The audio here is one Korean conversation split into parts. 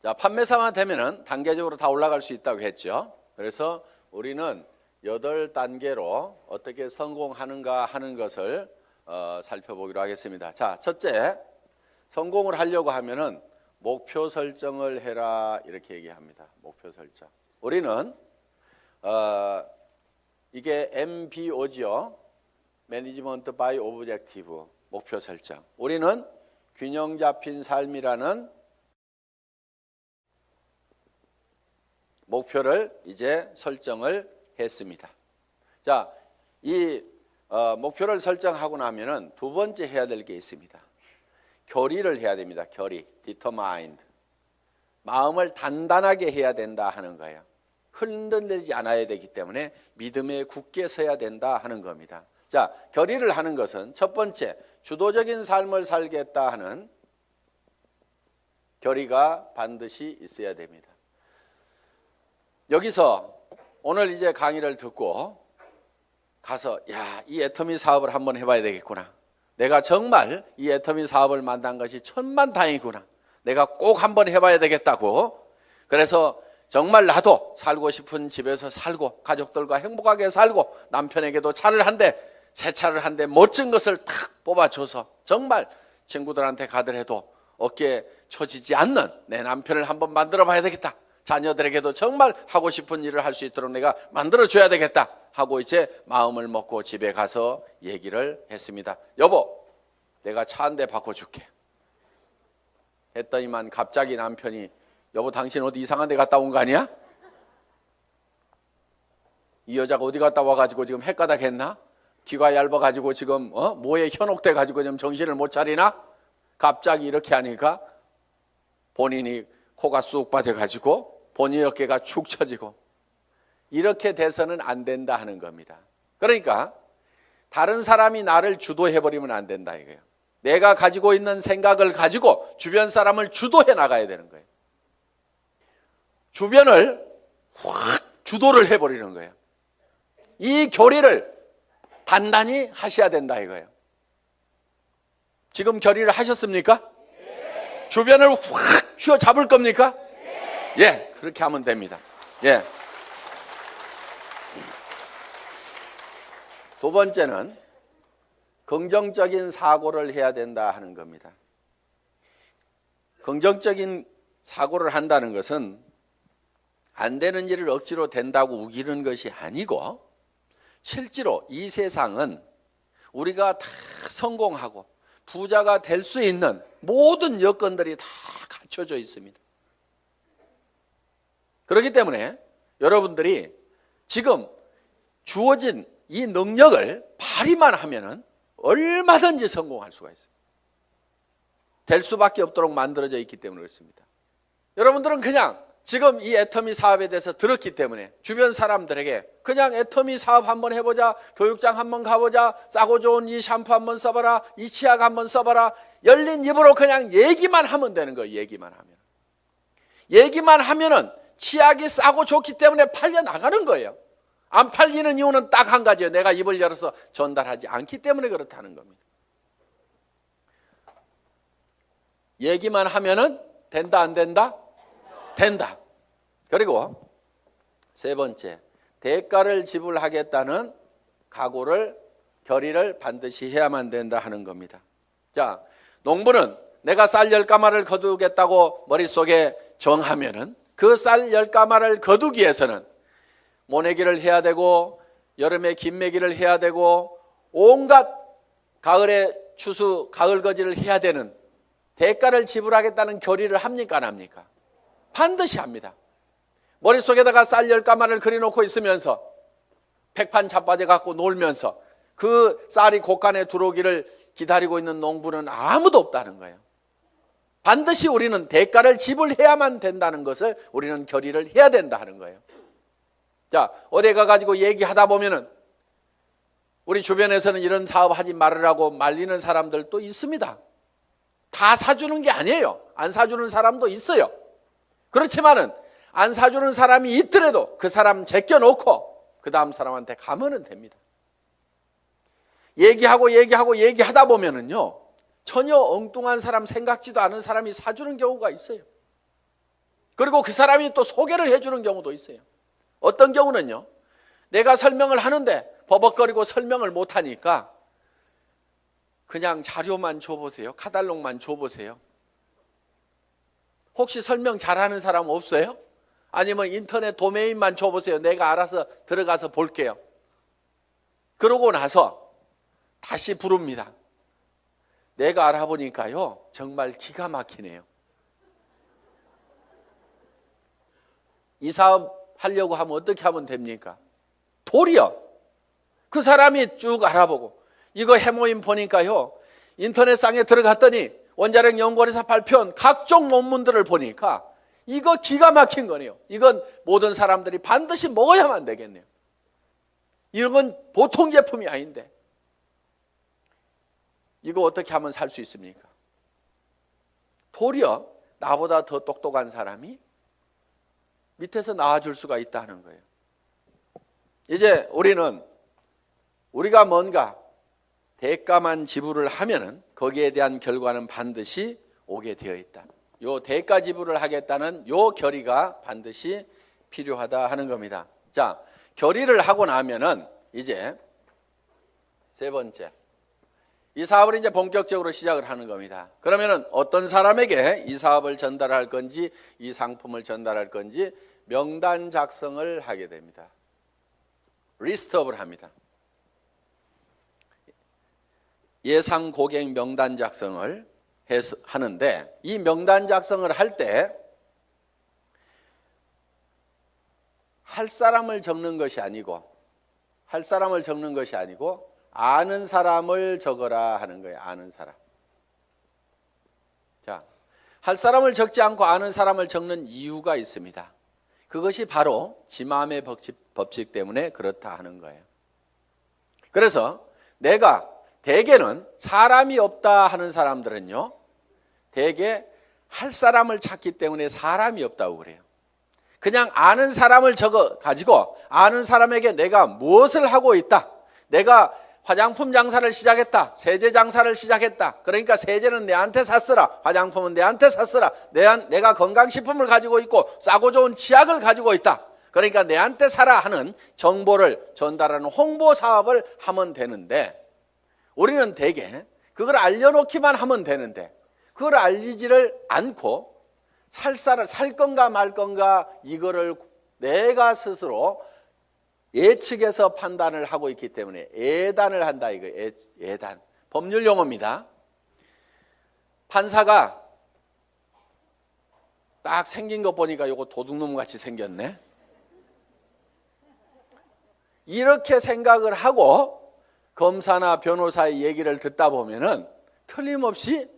자, 판매사만 되면은 단계적으로 다 올라갈 수 있다고 했죠. 그래서 우리는 8단계로 어떻게 성공하는가 하는 것을 살펴보기로 하겠습니다. 자, 첫째, 성공을 하려고 하면은 목표 설정을 해라 이렇게 얘기합니다. 목표 설정. 우리는 이게 MBO죠. Management by Objective, 목표 설정. 우리는 균형 잡힌 삶이라는 목표를 이제 설정을 했습니다. 자, 이 목표를 설정하고 나면은 두 번째 해야 될 게 있습니다. 결의를 해야 됩니다. 결의, determined. 마음을 단단하게 해야 된다 하는 거예요. 흔들리지 않아야 되기 때문에 믿음에 굳게 서야 된다 하는 겁니다. 자, 결의를 하는 것은 첫 번째, 주도적인 삶을 살겠다 하는 결의가 반드시 있어야 됩니다. 여기서 오늘 이제 강의를 듣고 가서 이 애터미 사업을 한번 해봐야 되겠구나. 내가 정말 이 애터미 사업을 만난 것이 천만다행이구나. 내가 꼭 한번 해봐야 되겠다고. 그래서 정말 나도 살고 싶은 집에서 살고 가족들과 행복하게 살고 남편에게도 차를 한 대, 새 차를 한 대 멋진 것을 탁 뽑아줘서 정말 친구들한테 가더라도 어깨에 처지지 않는 내 남편을 한번 만들어 봐야 되겠다. 자녀들에게도 정말 하고 싶은 일을 할 수 있도록 내가 만들어줘야 되겠다 하고 이제 마음을 먹고 집에 가서 얘기를 했습니다. 여보, 내가 차 한 대 바꿔줄게 했더니만 갑자기 남편이 여보, 당신 어디 이상한 데 갔다 온 거 아니야? 이 여자가 어디 갔다 와가지고 지금 헷가닥 했나? 귀가 얇아가지고 지금 뭐에 현혹돼 가지고 지금 정신을 못 차리나? 갑자기 이렇게 하니까 본인이 코가 쑥 빠져가지고 본인 어깨가 축 처지고 이렇게 돼서는 안 된다 하는 겁니다. 그러니까 다른 사람이 나를 주도해버리면 안 된다 이거예요. 내가 가지고 있는 생각을 가지고 주변 사람을 주도해 나가야 되는 거예요. 주변을 확 주도를 해버리는 거예요. 이 결의를 단단히 하셔야 된다 이거예요. 지금 결의를 하셨습니까? 네. 주변을 확 휘어잡을 겁니까? 네. 예, 그렇게 하면 됩니다. 예. 두 번째는 긍정적인 사고를 해야 된다 하는 겁니다. 긍정적인 사고를 한다는 것은 안 되는 일을 억지로 된다고 우기는 것이 아니고 실제로 이 세상은 우리가 다 성공하고 부자가 될 수 있는 모든 여건들이 다 갖춰져 있습니다. 그렇기 때문에 여러분들이 지금 주어진 이 능력을 발휘만 하면은 얼마든지 성공할 수가 있어요. 될 수밖에 없도록 만들어져 있기 때문에 그렇습니다. 여러분들은 그냥 지금 이 애터미 사업에 대해서 들었기 때문에 주변 사람들에게 그냥 애터미 사업 한번 해보자, 교육장 한번 가보자, 싸고 좋은 이 샴푸 한번 써봐라, 이 치약 한번 써봐라, 열린 입으로 그냥 얘기만 하면 되는 거예요. 얘기만 하면은 치약이 싸고 좋기 때문에 팔려 나가는 거예요. 안 팔리는 이유는 딱 한 가지예요. 내가 입을 열어서 전달하지 않기 때문에 그렇다는 겁니다. 얘기만 하면은 된다 안 된다? 된다. 그리고 세 번째, 대가를 지불하겠다는 각오를, 결의를 반드시 해야만 된다 하는 겁니다. 자, 농부는 내가 쌀 10가마를 거두겠다고 머릿속에 정하면은 그 쌀 10가마를 거두기 위해서는 모내기를 해야 되고 여름에 김매기를 해야 되고 온갖 가을에 추수, 가을거지를 해야 되는 대가를 지불하겠다는 결의를 합니까 안 합니까? 반드시 합니다. 머릿속에다가 쌀 10가마를 그려놓고 있으면서 백판 자빠져 갖고 놀면서 그 쌀이 곳간에 들어오기를 기다리고 있는 농부는 아무도 없다는 거예요. 반드시 우리는 대가를 지불해야만 된다는 것을 우리는 결의를 해야 된다 하는 거예요. 자, 어디 가가지고 얘기하다 보면은 우리 주변에서는 이런 사업 하지 말으라고 말리는 사람들도 있습니다. 다 사주는 게 아니에요. 안 사주는 사람도 있어요. 그렇지만은 안 사주는 사람이 있더라도 그 사람 제껴놓고 그 다음 사람한테 가면은 됩니다. 얘기하다 보면은요, 전혀 엉뚱한 사람, 생각지도 않은 사람이 사주는 경우가 있어요. 그리고 그 사람이 또 소개를 해주는 경우도 있어요. 어떤 경우는요, 내가 설명을 하는데 버벅거리고 설명을 못하니까 그냥 자료만 줘보세요. 카탈로그만 줘보세요. 혹시 설명 잘하는 사람 없어요? 아니면 인터넷 도메인만 줘보세요. 내가 알아서 들어가서 볼게요. 그러고 나서 다시 부릅니다. 내가 알아보니까요, 정말 기가 막히네요. 이 사업 하려고 하면 어떻게 하면 됩니까? 도리어 그 사람이 쭉 알아보고, 이거 해모임 보니까요, 인터넷상에 들어갔더니 원자력 연구원에서 발표한 각종 논문들을 보니까 이거 기가 막힌 거네요. 이건 모든 사람들이 반드시 먹어야만 되겠네요. 이런 건 보통 제품이 아닌데 이거 어떻게 하면 살 수 있습니까? 도리어 나보다 더 똑똑한 사람이 밑에서 나와줄 수가 있다는 거예요. 이제 우리가 뭔가 대가만 지불을 하면은 거기에 대한 결과는 반드시 오게 되어 있다. 요 대가 지불을 하겠다는 요 결의가 반드시 필요하다 하는 겁니다. 자, 결의를 하고 나면은 이제 세 번째, 이 사업을 이제 본격적으로 시작을 하는 겁니다. 그러면은 어떤 사람에게 이 사업을 전달할 건지, 이 상품을 전달할 건지 명단 작성을 하게 됩니다. 리스트업을 합니다. 예상 고객 명단 작성을 하는데, 이 명단 작성을 할 때 할 사람을 적는 것이 아니고 아는 사람을 적어라 하는 거예요. 아는 사람. 자, 할 사람을 적지 않고 아는 사람을 적는 이유가 있습니다. 그것이 바로 지마음의 법칙 때문에 그렇다 하는 거예요. 그래서 내가 대개는 사람이 없다 하는 사람들은요, 대개 할 사람을 찾기 때문에 사람이 없다고 그래요. 그냥 아는 사람을 적어 가지고 아는 사람에게 내가 무엇을 하고 있다, 내가 화장품 장사를 시작했다, 세제 장사를 시작했다, 그러니까 세제는 내한테 샀으라, 화장품은 내한테 샀으라, 내가 건강식품을 가지고 있고 싸고 좋은 치약을 가지고 있다, 그러니까 내한테 사라 하는 정보를 전달하는 홍보 사업을 하면 되는데, 우리는 대개 그걸 알려놓기만 하면 되는데 그걸 알리지를 않고 살 건가 말 건가 이거를 내가 스스로 예측해서 판단을 하고 있기 때문에 예단을 한다, 이거 예단. 법률 용어입니다. 판사가 딱 생긴 거 보니까 이거 도둑놈 같이 생겼네. 이렇게 생각을 하고 검사나 변호사의 얘기를 듣다 보면은 틀림없이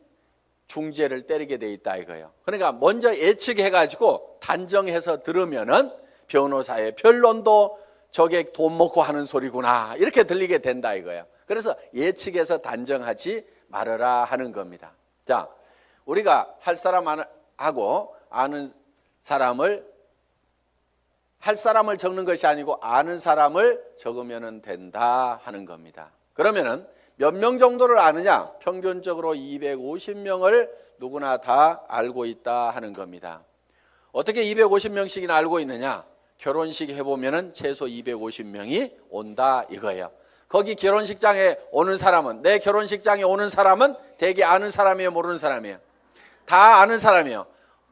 중죄를 때리게 돼 있다 이거예요. 그러니까 먼저 예측해가지고 단정해서 들으면은 변호사의 변론도 저게 돈 먹고 하는 소리구나 이렇게 들리게 된다 이거예요. 그래서 예측해서 단정하지 말아라 하는 겁니다. 자, 우리가 할 사람하고 아는 사람을, 할 사람을 적는 것이 아니고 아는 사람을 적으면 된다 하는 겁니다. 그러면은 몇 명 정도를 아느냐? 평균적으로 250명을 누구나 다 알고 있다 하는 겁니다. 어떻게 250명씩이나 알고 있느냐? 결혼식 해보면은 최소 250명이 온다 이거예요. 거기 결혼식장에 오는 사람은, 내 결혼식장에 오는 사람은 대개 아는 사람이에요, 모르는 사람이에요? 다 아는 사람이에요.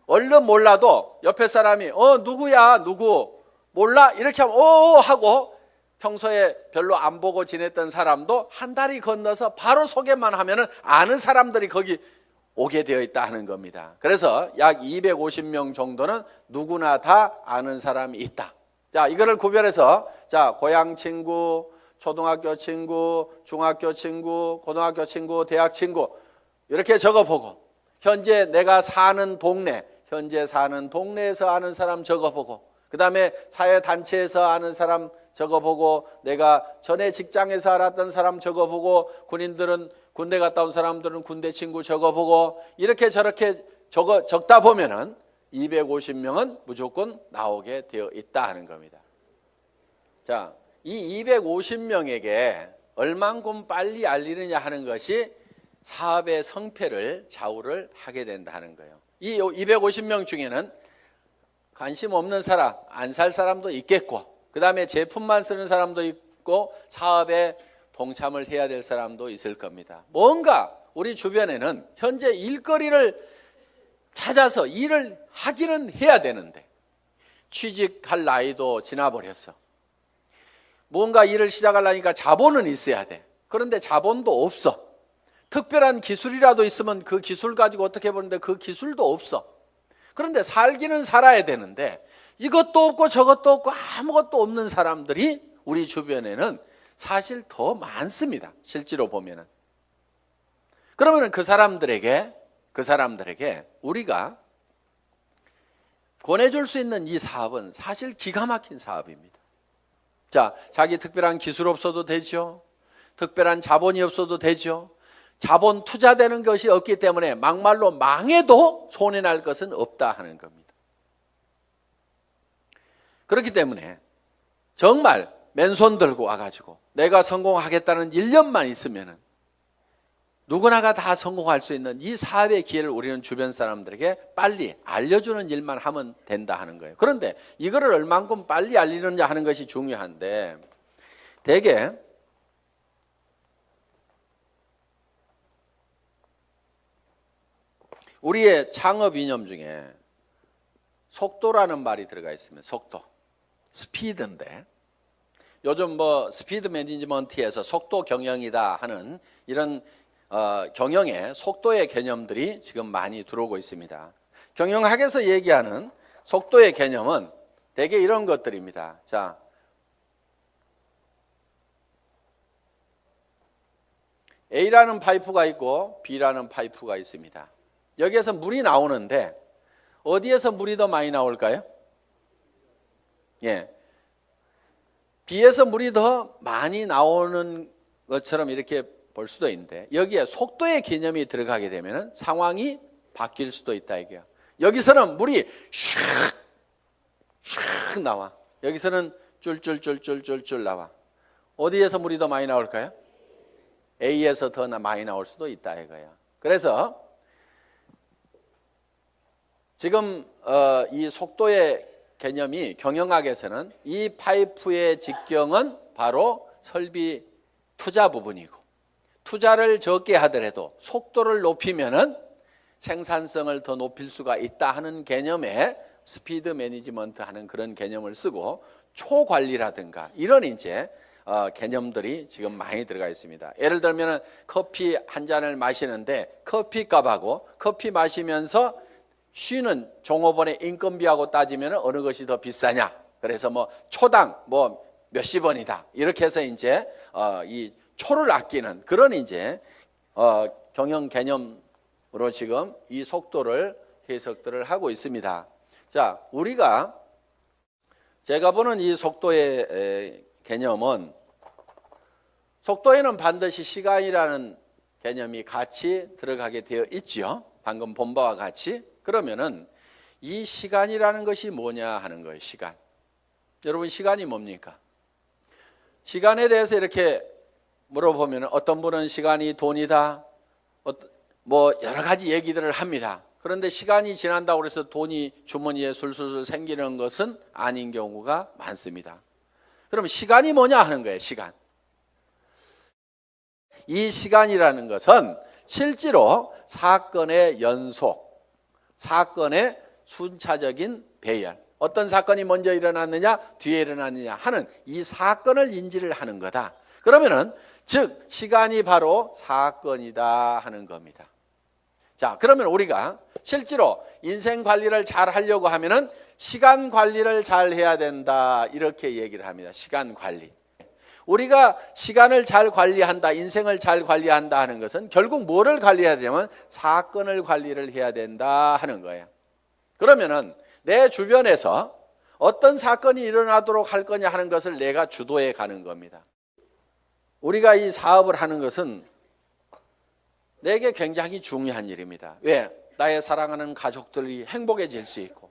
얼른 몰라도 옆에 사람이 누구야, 누구 몰라 이렇게 하면 하고, 평소에 별로 안 보고 지냈던 사람도 한 다리 건너서 바로 소개만 하면은 아는 사람들이 거기 오게 되어 있다 하는 겁니다. 그래서 약 250명 정도는 누구나 다 아는 사람이 있다. 자, 이거를 구별해서, 자, 고향 친구, 초등학교 친구, 중학교 친구, 고등학교 친구, 대학 친구 이렇게 적어보고, 현재 내가 사는 동네, 현재 사는 동네에서 아는 사람 적어보고, 그 다음에 사회단체에서 아는 사람 적어보고, 내가 전에 직장에서 알았던 사람 적어보고, 군인들은 군대 갔다 온 사람들은 군대 친구 적어보고, 이렇게 저렇게 적다 보면은 250명은 무조건 나오게 되어 있다 하는 겁니다. 자, 이 250명에게 얼만큼 빨리 알리느냐 하는 것이 사업의 성패를 좌우를 하게 된다는 거예요. 이 250명 중에는 관심 없는 사람, 안 살 사람도 있겠고, 그 다음에 제품만 쓰는 사람도 있고, 사업에 동참을 해야 될 사람도 있을 겁니다. 뭔가 우리 주변에는 현재 일거리를 찾아서 일을 하기는 해야 되는데 취직할 나이도 지나버렸어. 뭔가 일을 시작하려니까 자본은 있어야 돼. 그런데 자본도 없어. 특별한 기술이라도 있으면 그 기술 가지고 어떻게 보는데 그 기술도 없어. 그런데 살기는 살아야 되는데 이것도 없고 저것도 없고 아무것도 없는 사람들이 우리 주변에는 사실 더 많습니다. 실제로 보면은. 그러면 그 사람들에게 우리가 권해줄 수 있는 이 사업은 사실 기가 막힌 사업입니다. 자, 자기 특별한 기술 없어도 되죠. 특별한 자본이 없어도 되죠. 자본 투자되는 것이 없기 때문에 막말로 망해도 손해날 것은 없다 하는 겁니다. 그렇기 때문에 정말 맨손 들고 와가지고 내가 성공하겠다는 1년만 있으면은 누구나가 다 성공할 수 있는 이 사업의 기회를 우리는 주변 사람들에게 빨리 알려주는 일만 하면 된다 하는 거예요. 그런데 이거를 얼만큼 빨리 알리느냐 하는 것이 중요한데 대개 우리의 창업 이념 중에 속도라는 말이 들어가 있습니다. 속도, 스피드인데 요즘 뭐 스피드 매니지먼트에서 속도 경영이다 하는 이런 경영의 속도의 개념들이 지금 많이 들어오고 있습니다. 경영학에서 얘기하는 속도의 개념은 대개 이런 것들입니다. 자, A라는 파이프가 있고 B라는 파이프가 있습니다. 여기에서 물이 나오는데 어디에서 물이 더 많이 나올까요? 예, B에서 물이 더 많이 나오는 것처럼 이렇게 볼 수도 있는데 여기에 속도의 개념이 들어가게 되면 상황이 바뀔 수도 있다 이게요. 여기서는 물이 슉 나와. 여기서는 쫄쫄쫄쫄쫄쫄 나와. 어디에서 물이 더 많이 나올까요? A에서 더 많이 나올 수도 있다 이거야. 그래서 지금 이 속도의 개념이 경영학에서는 이 파이프의 직경은 바로 설비 투자 부분이고 투자를 적게 하더라도 속도를 높이면은 생산성을 더 높일 수가 있다 하는 개념의 스피드 매니지먼트 하는 그런 개념을 쓰고 초관리라든가 이런 이제 개념들이 지금 많이 들어가 있습니다. 예를 들면 커피 한 잔을 마시는데 커피값하고 커피 마시면서 쉬는 종업원의 인건비하고 따지면 어느 것이 더 비싸냐? 그래서 뭐 초당 뭐 몇십 원이다. 이렇게 해서 이제 이 초를 아끼는 그런 이제 경영 개념으로 지금 이 속도를 해석들을 하고 있습니다. 자, 우리가 제가 보는 이 속도의 개념은 속도에는 반드시 시간이라는 개념이 같이 들어가게 되어 있죠. 방금 본 바와 같이. 그러면은 이 시간이라는 것이 뭐냐 하는 거예요. 시간. 여러분 시간이 뭡니까? 시간에 대해서 이렇게 물어보면 어떤 분은 시간이 돈이다. 뭐 여러 가지 얘기들을 합니다. 그런데 시간이 지난다고 해서 돈이 주머니에 술술술 생기는 것은 아닌 경우가 많습니다. 그럼 시간이 뭐냐 하는 거예요. 시간. 이 시간이라는 것은 실제로 사건의 연속, 사건의 순차적인 배열, 어떤 사건이 먼저 일어났느냐 뒤에 일어났느냐 하는 이 사건을 인지를 하는 거다. 그러면은 즉 시간이 바로 사건이다 하는 겁니다. 자, 그러면 우리가 실제로 인생 관리를 잘 하려고 하면은 시간 관리를 잘 해야 된다 이렇게 얘기를 합니다. 시간 관리. 우리가 시간을 잘 관리한다, 인생을 잘 관리한다 하는 것은 결국 뭐를 관리해야 되냐면 사건을 관리를 해야 된다 하는 거예요. 그러면은 내 주변에서 어떤 사건이 일어나도록 할 거냐 하는 것을 내가 주도해 가는 겁니다. 우리가 이 사업을 하는 것은 내게 굉장히 중요한 일입니다. 왜? 나의 사랑하는 가족들이 행복해질 수 있고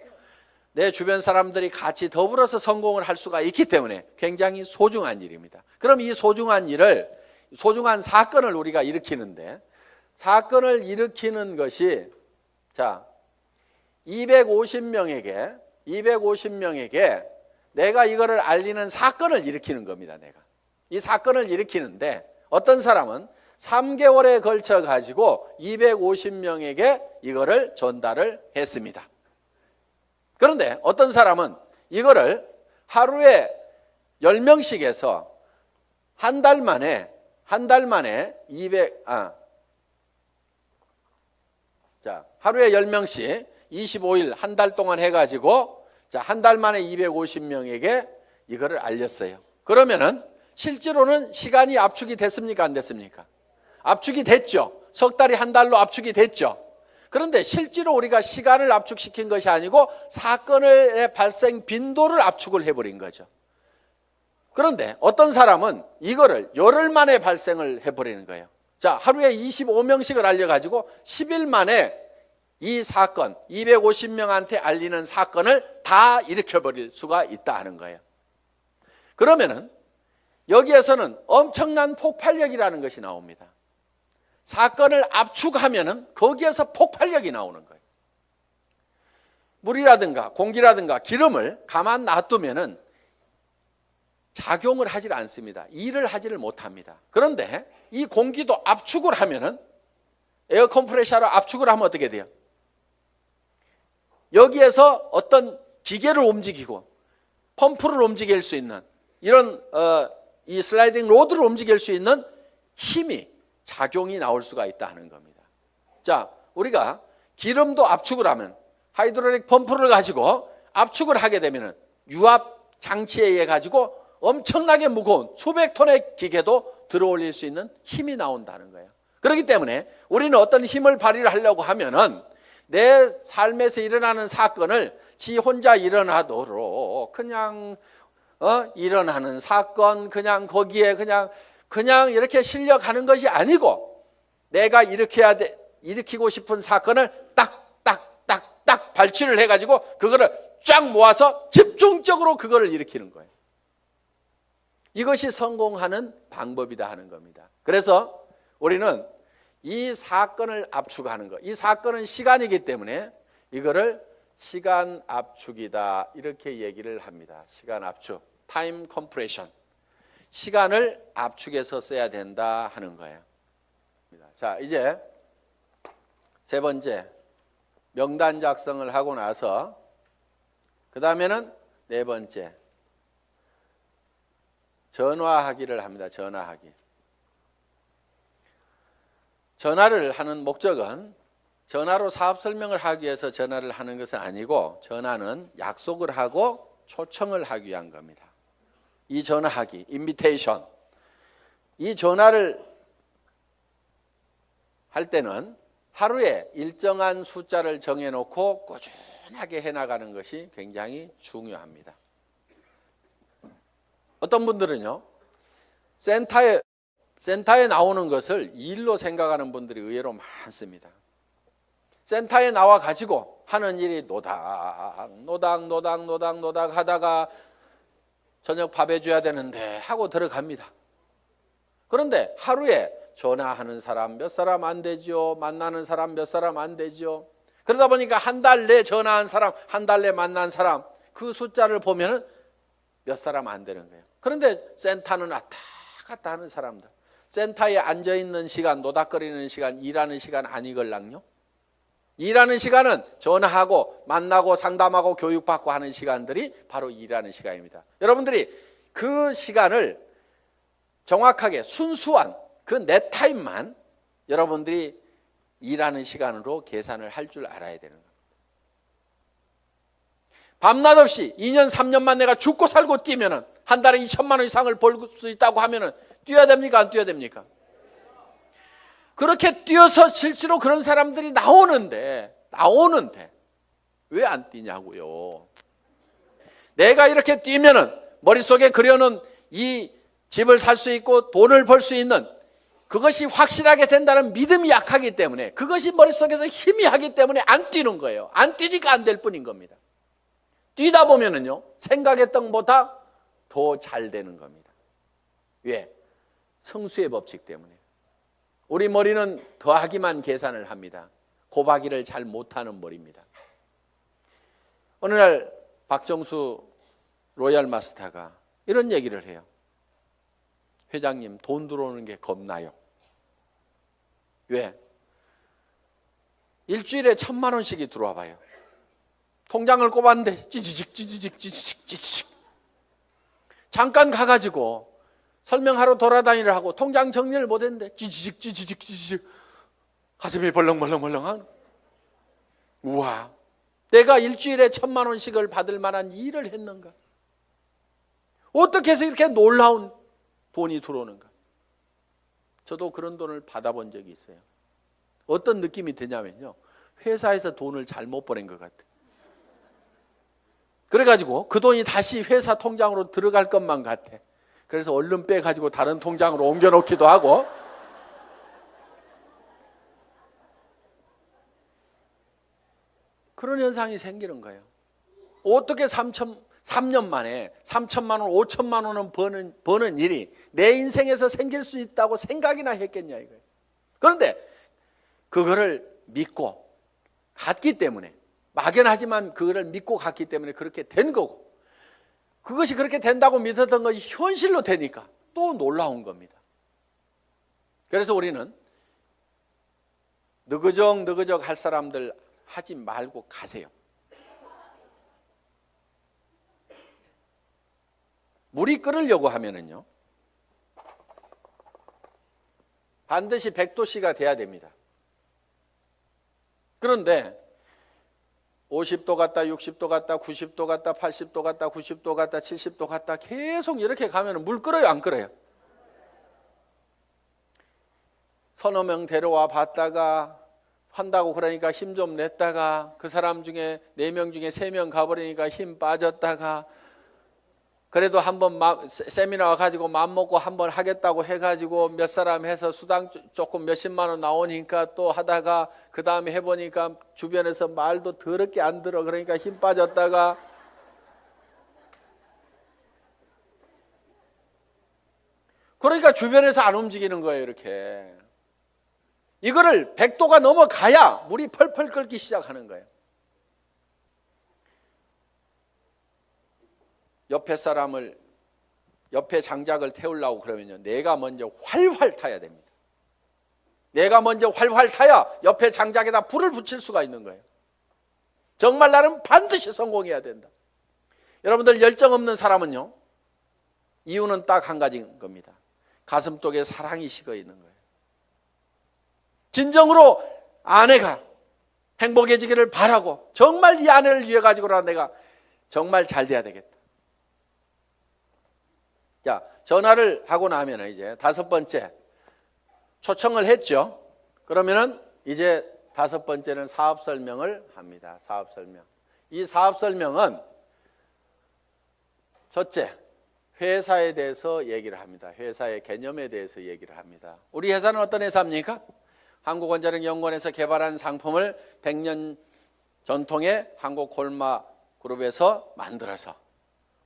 내 주변 사람들이 같이 더불어서 성공을 할 수가 있기 때문에 굉장히 소중한 일입니다. 그럼 이 소중한 일을, 소중한 사건을 우리가 일으키는데, 사건을 일으키는 것이, 자, 250명에게 내가 이거를 알리는 사건을 일으키는 겁니다. 내가 이 사건을 일으키는데, 어떤 사람은 3개월에 걸쳐 가지고 250명에게 이거를 전달을 했습니다. 그런데 어떤 사람은 이거를 하루에 10명씩 해서 한 달 만에 200, 자, 하루에 10명씩 25일 한 달 동안 해가지고, 자, 한 달 만에 250명에게 이거를 알렸어요. 그러면은 실제로는 시간이 압축이 됐습니까? 안 됐습니까? 압축이 됐죠. 석 달이 한 달로 압축이 됐죠. 그런데 실제로 우리가 시간을 압축시킨 것이 아니고 사건의 발생 빈도를 압축을 해버린 거죠. 그런데 어떤 사람은 이거를 열흘 만에 발생을 해버리는 거예요. 자, 하루에 25명씩을 알려가지고 10일 만에 이 사건, 250명한테 알리는 사건을 다 일으켜버릴 수가 있다 하는 거예요. 그러면은 여기에서는 엄청난 폭발력이라는 것이 나옵니다. 사건을 압축하면은 거기에서 폭발력이 나오는 거예요. 물이라든가 공기라든가 기름을 가만 놔두면은 작용을 하질 않습니다. 일을 하지를 못합니다. 그런데 이 공기도 압축을 하면은, 에어 컴프레셔로 압축을 하면 어떻게 돼요? 여기에서 어떤 기계를 움직이고 펌프를 움직일 수 있는 이런 이 슬라이딩 로드를 움직일 수 있는 힘이, 작용이 나올 수가 있다 하는 겁니다. 자, 우리가 기름도 압축을 하면, 하이드롤릭 펌프를 가지고 압축을 하게 되면은 유압 장치에 의해 가지고 엄청나게 무거운 수백 톤의 기계도 들어올릴 수 있는 힘이 나온다는 거예요. 그렇기 때문에 우리는 어떤 힘을 발휘를 하려고 하면은 내 삶에서 일어나는 사건을 지 혼자 일어나도록 그냥 일어나는 사건, 그냥 거기에 그냥 이렇게 실려가는 것이 아니고, 내가 일으키고 싶은 사건을 딱 발치를 해가지고 그거를 쫙 모아서 집중적으로 그거를 일으키는 거예요. 이것이 성공하는 방법이다 하는 겁니다. 그래서 우리는 이 사건을 압축하는 것, 이 사건은 시간이기 때문에 이거를 시간 압축이다 이렇게 얘기를 합니다. 시간 압축, 타임 컴프레션. 시간을 압축해서 써야 된다 하는 거예요. 자, 이제 세 번째, 명단 작성을 하고 나서 그 다음에는 네 번째, 전화하기를 합니다. 전화하기. 전화를 하는 목적은 전화로 사업 설명을 하기 위해서 전화를 하는 것은 아니고, 전화는 약속을 하고 초청을 하기 위한 겁니다. 이 전화하기, 인비테이션. 이 전화를 할 때는 하루에 일정한 숫자를 정해놓고 꾸준하게 해나가는 것이 굉장히 중요합니다. 어떤 분들은요, 센터에 나오는 것을 일로 생각하는 분들이 의외로 많습니다. 센터에 나와 가지고 하는 일이 노닥 하다가 저녁 밥 해줘야 되는데 하고 들어갑니다. 그런데 하루에 전화하는 사람 몇 사람 안 되죠. 만나는 사람 몇 사람 안 되죠. 그러다 보니까 한 달 내 전화한 사람, 한 달 내 만난 사람, 그 숫자를 보면은 몇 사람 안 되는 거예요. 그런데 센터는 왔다 갔다 하는 사람들, 센터에 앉아있는 시간, 노닥거리는 시간, 일하는 시간 아니걸랑요? 일하는 시간은 전화하고 만나고 상담하고 교육받고 하는 시간들이 바로 일하는 시간입니다. 여러분들이 그 시간을 정확하게 순수한 그 내 타임만 여러분들이 일하는 시간으로 계산을 할 줄 알아야 되는 겁니다. 밤낮 없이 2년 3년만 내가 죽고 살고 뛰면은 한 달에 2천만 원 이상을 벌 수 있다고 하면은 뛰어야 됩니까? 안 뛰어야 됩니까? 그렇게 뛰어서 실제로 그런 사람들이 나오는데 왜 안 뛰냐고요. 내가 이렇게 뛰면은 머릿속에 그려놓은 이 집을 살 수 있고 돈을 벌 수 있는 그것이 확실하게 된다는 믿음이 약하기 때문에, 그것이 머릿속에서 희미하기 때문에 안 뛰는 거예요. 안 뛰니까 안 될 뿐인 겁니다. 뛰다 보면은요, 생각했던 것보다 더 잘 되는 겁니다. 왜? 성수의 법칙 때문에. 우리 머리는 더하기만 계산을 합니다. 곱하기를 잘 못하는 머리입니다. 어느 날 박정수 로얄 마스터가 이런 얘기를 해요. 회장님, 돈 들어오는 게 겁나요. 왜? 일주일에 1,000만 원씩이 들어와 봐요. 통장을 꼽았는데 찌지직 잠깐 가가지고 설명하러 돌아다니려 하고 통장 정리를 못했는데 찌지직 가슴이 벌렁벌렁한. 우와, 내가 일주일에 1,000만 원씩을 받을 만한 일을 했는가? 어떻게 해서 이렇게 놀라운 돈이 들어오는가? 저도 그런 돈을 받아본 적이 있어요. 어떤 느낌이 드냐면요, 회사에서 돈을 잘못 보낸 것 같아요. 그래가지고 그 돈이 다시 회사 통장으로 들어갈 것만 같아. 그래서 얼른 빼가지고 다른 통장으로 옮겨놓기도 하고. 그런 현상이 생기는 거예요. 어떻게 3년 만에 3천만 원, 5천만 원은 버는 일이 내 인생에서 생길 수 있다고 생각이나 했겠냐 이거예요. 그런데 그거를 믿고 갔기 때문에, 막연하지만 그거를 믿고 갔기 때문에 그렇게 된 거고, 그것이 그렇게 된다고 믿었던 것이 현실로 되니까 또 놀라운 겁니다. 그래서 우리는 느그적 할 사람들 하지 말고 가세요. 물이 끓으려고 하면은요, 반드시 100도씨가 돼야 됩니다. 그런데 50도 갔다 60도 갔다 90도 갔다 80도 갔다 90도 갔다 70도 갔다 계속 이렇게 가면 물 끓어요, 안 끓어요? 서너 명 데려와 봤다가 한다고 그러니까 힘 좀 냈다가 그 사람 중에 4명 중에 3명 가버리니까 힘 빠졌다가, 그래도 한번 세미나 와가지고 맘먹고 한번 하겠다고 해가지고 몇 사람 해서 수당 조금 몇십만 원 나오니까 또 하다가 그 다음에 해보니까 주변에서 말도 더럽게 안 들어. 그러니까 힘 빠졌다가, 그러니까 주변에서 안 움직이는 거예요. 이렇게 이거를 100도가 넘어가야 물이 펄펄 끓기 시작하는 거예요. 옆에 장작을 태우려고 그러면요, 내가 먼저 활활 타야 됩니다. 내가 먼저 활활 타야 옆에 장작에다 불을 붙일 수가 있는 거예요. 정말 나는 반드시 성공해야 된다. 여러분들, 열정 없는 사람은요, 이유는 딱 한 가지인 겁니다. 가슴속에 사랑이 식어 있는 거예요. 진정으로 아내가 행복해지기를 바라고, 정말 이 아내를 위해 가지고라도 내가 정말 잘 돼야 되겠다. 자, 전화를 하고 나면 이제 5번째, 초청을 했죠. 그러면은 이제 5번째는 사업 설명을 합니다. 사업 설명. 이 사업 설명은 첫째, 회사에 대해서 얘기를 합니다. 회사의 개념에 대해서 얘기를 합니다. 우리 회사는 어떤 회사입니까? 한국원자력연구원에서 개발한 상품을 100년 전통의 한국콜마그룹에서 만들어서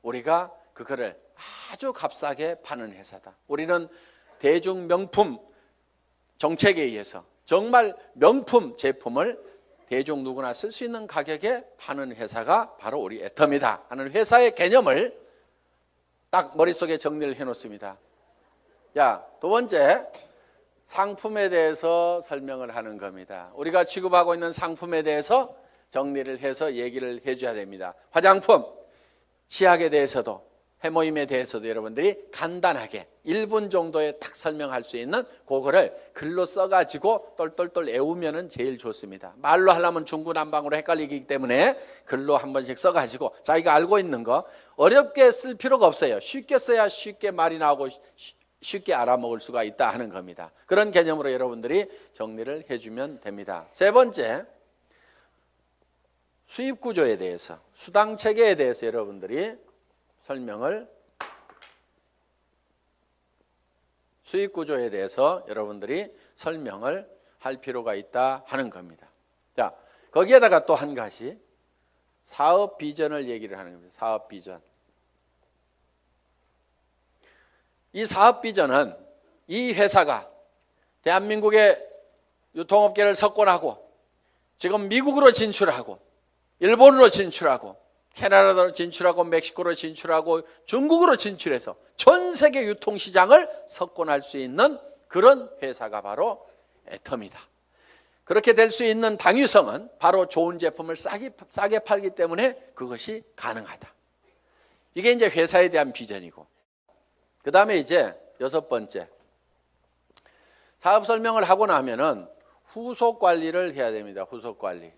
우리가 그거를 아주 값싸게 파는 회사다. 우리는 대중 명품 정책에 의해서 정말 명품 제품을 대중 누구나 쓸 수 있는 가격에 파는 회사가 바로 우리 애터미다 하는 회사의 개념을 딱 머릿속에 정리를 해놓습니다. 자, 두 번째, 상품에 대해서 설명을 하는 겁니다. 우리가 취급하고 있는 상품에 대해서 정리를 해서 얘기를 해줘야 됩니다. 화장품, 치약에 대해서도, 해모임에 대해서도 여러분들이 간단하게 1분 정도에 딱 설명할 수 있는 그거를 글로 써가지고 똘똘똘 외우면 제일 좋습니다. 말로 하려면 중구난방으로 헷갈리기 때문에 글로 한 번씩 써가지고 자기가 알고 있는 거 어렵게 쓸 필요가 없어요. 쉽게 써야 쉽게 말이 나오고 쉽게 알아먹을 수가 있다 하는 겁니다. 그런 개념으로 여러분들이 정리를 해주면 됩니다. 세 번째, 수입 구조에 대해서, 수당 체계에 대해서 여러분들이 설명을, 수익 구조에 대해서 여러분들이 설명을 할 필요가 있다 하는 겁니다. 자, 거기에다가 또 한 가지, 사업 비전을 얘기를 하는 겁니다. 사업 비전. 이 사업 비전은 이 회사가 대한민국의 유통업계를 석권하고 지금 미국으로 진출하고 일본으로 진출하고 캐나다로 진출하고 멕시코로 진출하고 중국으로 진출해서 전 세계 유통시장을 석권할 수 있는 그런 회사가 바로 애텀이다. 그렇게 될 수 있는 당위성은 바로 좋은 제품을 싸게 팔기 때문에 그것이 가능하다. 이게 이제 회사에 대한 비전이고, 그 다음에 이제 6번째, 사업 설명을 하고 나면은 후속 관리를 해야 됩니다. 후속 관리.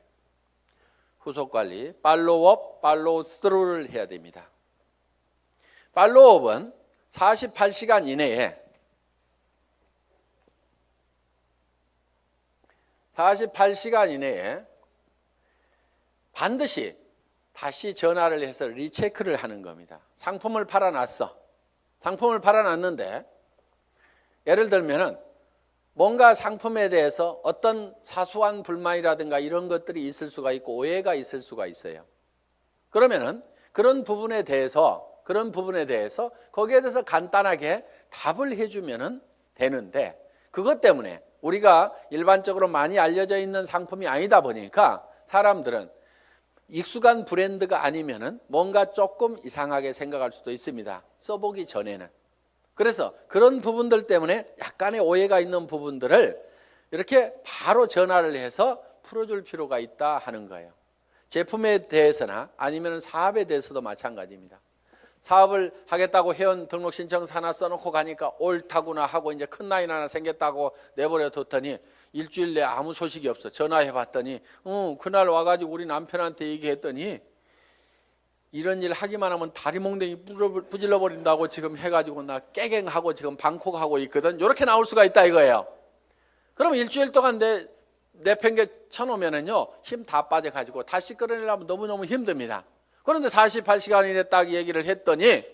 후속 관리, 팔로우업, 팔로우스루를 해야 됩니다. 팔로우업은 48시간 이내에 48시간 이내에 반드시 다시 전화를 해서 리체크를 하는 겁니다. 상품을 팔아놨어. 상품을 팔아놨는데 예를 들면은 뭔가 상품에 대해서 어떤 사소한 불만이라든가 이런 것들이 있을 수가 있고 오해가 있을 수가 있어요. 그러면은 그런 부분에 대해서 거기에 대해서 간단하게 답을 해주면은 되는데, 그것 때문에 우리가 일반적으로 많이 알려져 있는 상품이 아니다 보니까 사람들은 익숙한 브랜드가 아니면은 뭔가 조금 이상하게 생각할 수도 있습니다. 써보기 전에는. 그래서 그런 부분들 때문에 약간의 오해가 있는 부분들을 이렇게 바로 전화를 해서 풀어줄 필요가 있다 하는 거예요. 제품에 대해서나 아니면 사업에 대해서도 마찬가지입니다. 사업을 하겠다고 회원 등록 신청서 하나 써놓고 가니까 옳다구나 하고 이제 큰 라인 하나 생겼다고 내버려 뒀더니 일주일 내에 아무 소식이 없어. 전화해 봤더니 그날 와가지고 우리 남편한테 얘기했더니 이런 일 하기만 하면 다리 몽둥이 부질러 버린다고 지금 해가지고 나 깨갱하고 지금 방콕하고 있거든. 이렇게 나올 수가 있다 이거예요. 그럼 일주일 동안 내팽개 쳐놓으면은요 힘 다 빠져가지고 다시 끌어내려면 너무너무 힘듭니다. 그런데 48시간 이내 딱 얘기를 했더니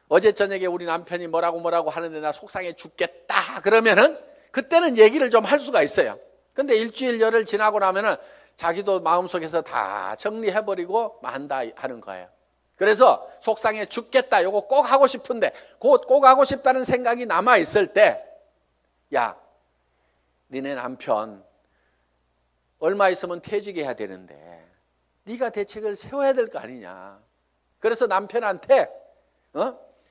어제 저녁에 우리 남편이 뭐라고 하는데 나 속상해 죽겠다 그러면은 그때는 얘기를 좀 할 수가 있어요. 근데 일주일 열흘 지나고 나면은 자기도 마음속에서 다 정리해버리고 만다 하는 거예요. 그래서 속상해 죽겠다 요거 꼭 하고 싶은데 꼭 하고 싶다는 생각이 남아있을 때, 야 니네 남편 얼마 있으면 퇴직해야 되는데 네가 대책을 세워야 될 거 아니냐. 그래서 남편한테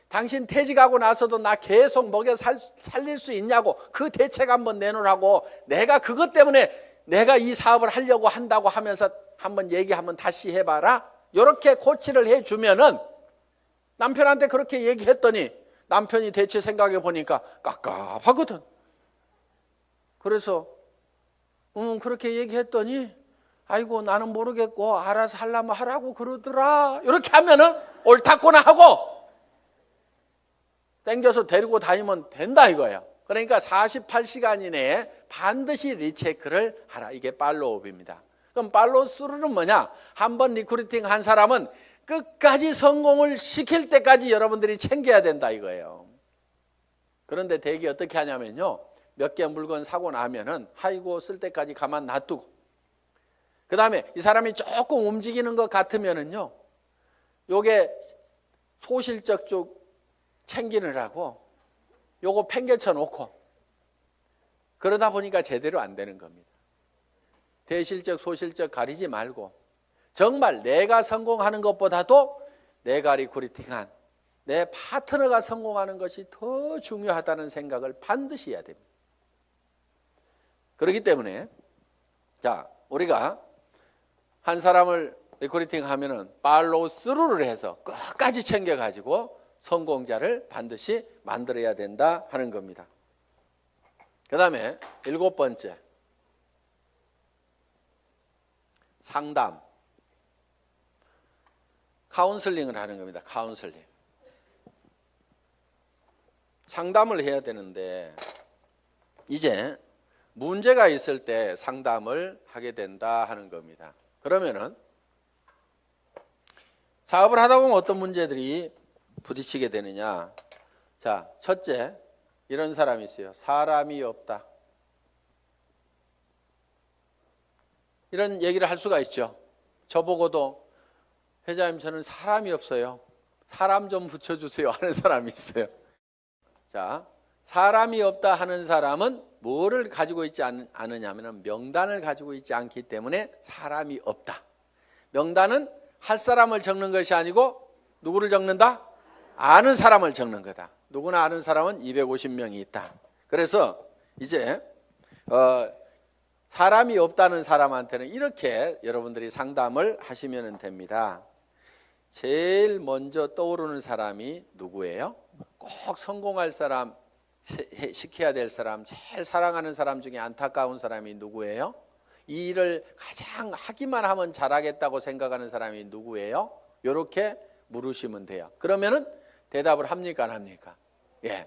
당신 퇴직하고 나서도 나 계속 먹여 살릴 수 있냐고 그 대책 한번 내놓으라고, 내가 그것 때문에 내가 이 사업을 하려고 한다고 하면서 한번 얘기 한번 다시 해봐라. 이렇게 코치를 해주면은 남편한테 그렇게 얘기했더니 남편이 대체 생각해 보니까 깝깝하거든. 그래서 그렇게 얘기했더니 아이고 나는 모르겠고 알아서 하려면 하라고 그러더라. 이렇게 하면은 옳다구나 하고 땡겨서 데리고 다니면 된다 이거예요. 그러니까 48시간 이내에 반드시 리체크를 하라. 이게 팔로우업입니다. 그럼 팔로우스루는 뭐냐? 한번 리크루팅 한 사람은 끝까지 성공을 시킬 때까지 여러분들이 챙겨야 된다 이거예요. 그런데 대개 어떻게 하냐면요, 몇 개 물건 사고 나면은 아이고 쓸 때까지 가만 놔두고, 그 다음에 이 사람이 조금 움직이는 것 같으면은요, 요게 소실적 쪽 챙기느라고 요거 팽개쳐 놓고 그러다 보니까 제대로 안 되는 겁니다. 대실적 소실적 가리지 말고 정말 내가 성공하는 것보다도 내가 리크루팅한 내 파트너가 성공하는 것이 더 중요하다는 생각을 반드시 해야 됩니다. 그렇기 때문에 자, 우리가 한 사람을 리크루팅 하면은 팔로우 스루를 해서 끝까지 챙겨가지고 성공자를 반드시 만들어야 된다 하는 겁니다. 그 다음에 7번째, 상담, 카운슬링을 하는 겁니다. 카운슬링. 상담을 해야 되는데 이제 문제가 있을 때 상담을 하게 된다 하는 겁니다. 그러면은 사업을 하다 보면 어떤 문제들이 부딪히게 되느냐. 자, 첫째, 이런 사람이 있어요. 사람이 없다. 이런 얘기를 할 수가 있죠. 저보고도 회장님 저는 사람이 없어요. 사람 좀 붙여주세요 하는 사람이 있어요. 자, 사람이 없다 하는 사람은 뭐를 가지고 있지 않느냐면 명단을 가지고 있지 않기 때문에 사람이 없다. 명단은 할 사람을 적는 것이 아니고 누구를 적는다? 아는 사람을 적는 거다. 누구나 아는 사람은 250명이 있다. 그래서 이제 사람이 없다는 사람한테는 이렇게 여러분들이 상담을 하시면 됩니다. 제일 먼저 떠오르는 사람이 누구예요? 꼭 성공할 사람, 시켜야 될 사람, 제일 사랑하는 사람 중에 안타까운 사람이 누구예요? 이 일을 가장 하기만 하면 잘하겠다고 생각하는 사람이 누구예요? 이렇게 물으시면 돼요. 그러면은 대답을 합니까 안 합니까? 예,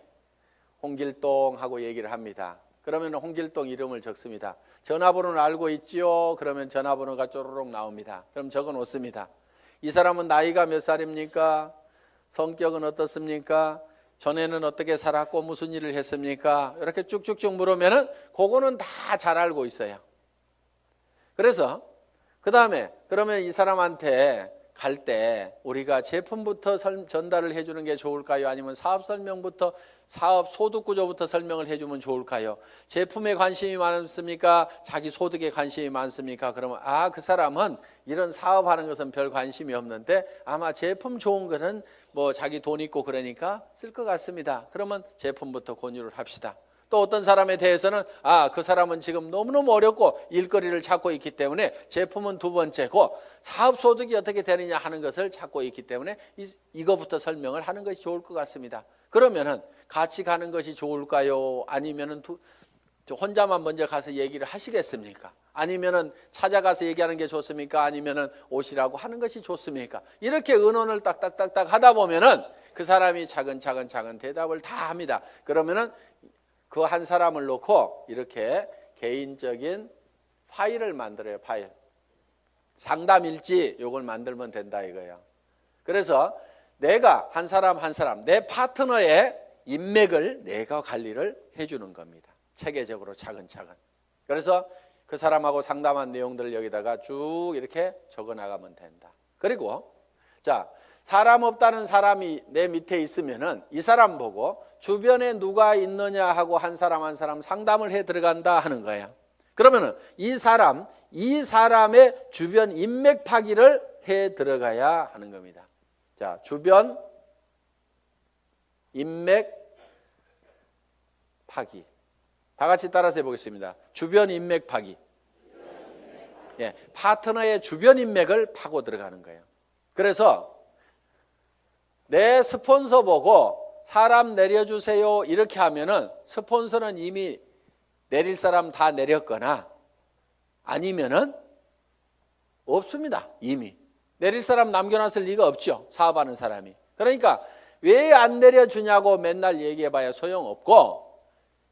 홍길동 하고 얘기를 합니다. 그러면 홍길동 이름을 적습니다. 전화번호는 알고 있지요? 그러면 전화번호가 쪼르륵 나옵니다. 그럼 적어 놓습니다. 이 사람은 나이가 몇 살입니까? 성격은 어떻습니까? 전에는 어떻게 살았고 무슨 일을 했습니까? 이렇게 쭉쭉쭉 물으면은 그거는 다 잘 알고 있어요. 그래서 그 다음에 그러면 이 사람한테 갈 때 우리가 제품부터 전달을 해주는 게 좋을까요? 아니면 사업 설명부터 사업 소득 구조부터 설명을 해주면 좋을까요? 제품에 관심이 많습니까? 자기 소득에 관심이 많습니까? 그러면 그 사람은 이런 사업하는 것은 별 관심이 없는데 아마 제품 좋은 거는 뭐 자기 돈 있고 그러니까 쓸 것 같습니다. 그러면 제품부터 권유를 합시다. 또 어떤 사람에 대해서는 그 사람은 지금 너무너무 어렵고 일거리를 찾고 있기 때문에 제품은 두 번째고 사업 소득이 어떻게 되느냐 하는 것을 찾고 있기 때문에 이거부터 설명을 하는 것이 좋을 것 같습니다. 그러면은 같이 가는 것이 좋을까요? 아니면은 혼자만 먼저 가서 얘기를 하시겠습니까? 아니면은 찾아가서 얘기하는 게 좋습니까? 아니면은 오시라고 하는 것이 좋습니까? 이렇게 의논을 딱딱딱딱 하다 보면은 그 사람이 차근차근 대답을 다 합니다. 그러면은 그 한 사람을 놓고 이렇게 개인적인 파일을 만들어요. 파일. 상담일지 요걸 만들면 된다 이거예요. 그래서 내가 한 사람 내 파트너의 인맥을 내가 관리를 해주는 겁니다. 체계적으로 차근차근. 그래서 그 사람하고 상담한 내용들을 여기다가 쭉 이렇게 적어 나가면 된다. 그리고 자, 사람 없다는 사람이 내 밑에 있으면은 이 사람 보고 주변에 누가 있느냐 하고 한 사람 상담을 해 들어간다 하는 거예요. 그러면은 이 사람의 주변 인맥 파기를 해 들어가야 하는 겁니다. 자, 주변 인맥 파기. 다 같이 따라서 해보겠습니다. 주변 인맥 파기. 예, 파트너의 주변 인맥을 파고 들어가는 거예요. 그래서 내 스폰서 보고 사람 내려주세요 이렇게 하면은 스폰서는 이미 내릴 사람 다 내렸거나 아니면은 없습니다. 이미 내릴 사람 남겨놨을 리가 없죠. 사업하는 사람이. 그러니까 왜 안 내려주냐고 맨날 얘기해봐야 소용없고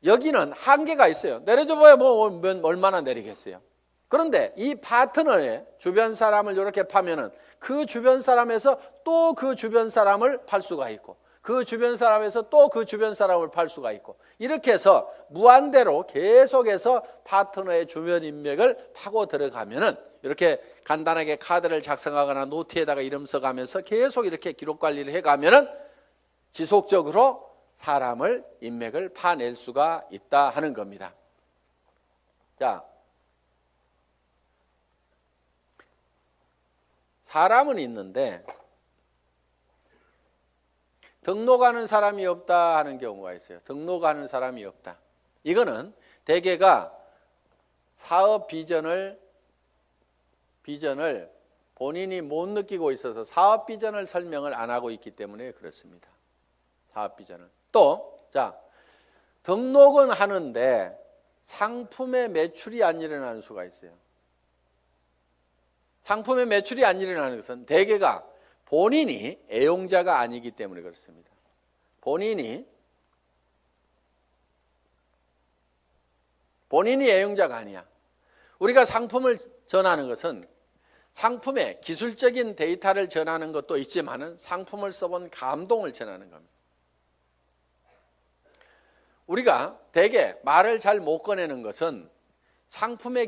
여기는 한계가 있어요. 내려줘봐야 뭐 얼마나 내리겠어요. 그런데 이 파트너의 주변 사람을 이렇게 파면은 그 주변 사람에서 또 그 주변 사람을 팔 수가 있고 그 주변 사람에서 또 그 주변 사람을 팔 수가 있고 이렇게 해서 무한대로 계속해서 파트너의 주변 인맥을 파고 들어가면은 이렇게 간단하게 카드를 작성하거나 노트에다가 이름 써가면서 계속 이렇게 기록 관리를 해가면은 지속적으로 사람을 인맥을 파낼 수가 있다 하는 겁니다. 자, 사람은 있는데 등록하는 사람이 없다 하는 경우가 있어요. 등록하는 사람이 없다. 이거는 대개가 사업 비전을 본인이 못 느끼고 있어서 사업 비전을 설명을 안 하고 있기 때문에 그렇습니다. 사업 비전을. 또, 자, 등록은 하는데 상품의 매출이 안 일어나는 수가 있어요. 상품의 매출이 안 일어나는 것은 대개가 본인이 애용자가 아니기 때문에 그렇습니다. 본인이 애용자가 아니야. 우리가 상품을 전하는 것은 상품의 기술적인 데이터를 전하는 것도 있지만은 상품을 써본 감동을 전하는 겁니다. 우리가 대개 말을 잘 못 꺼내는 것은 상품을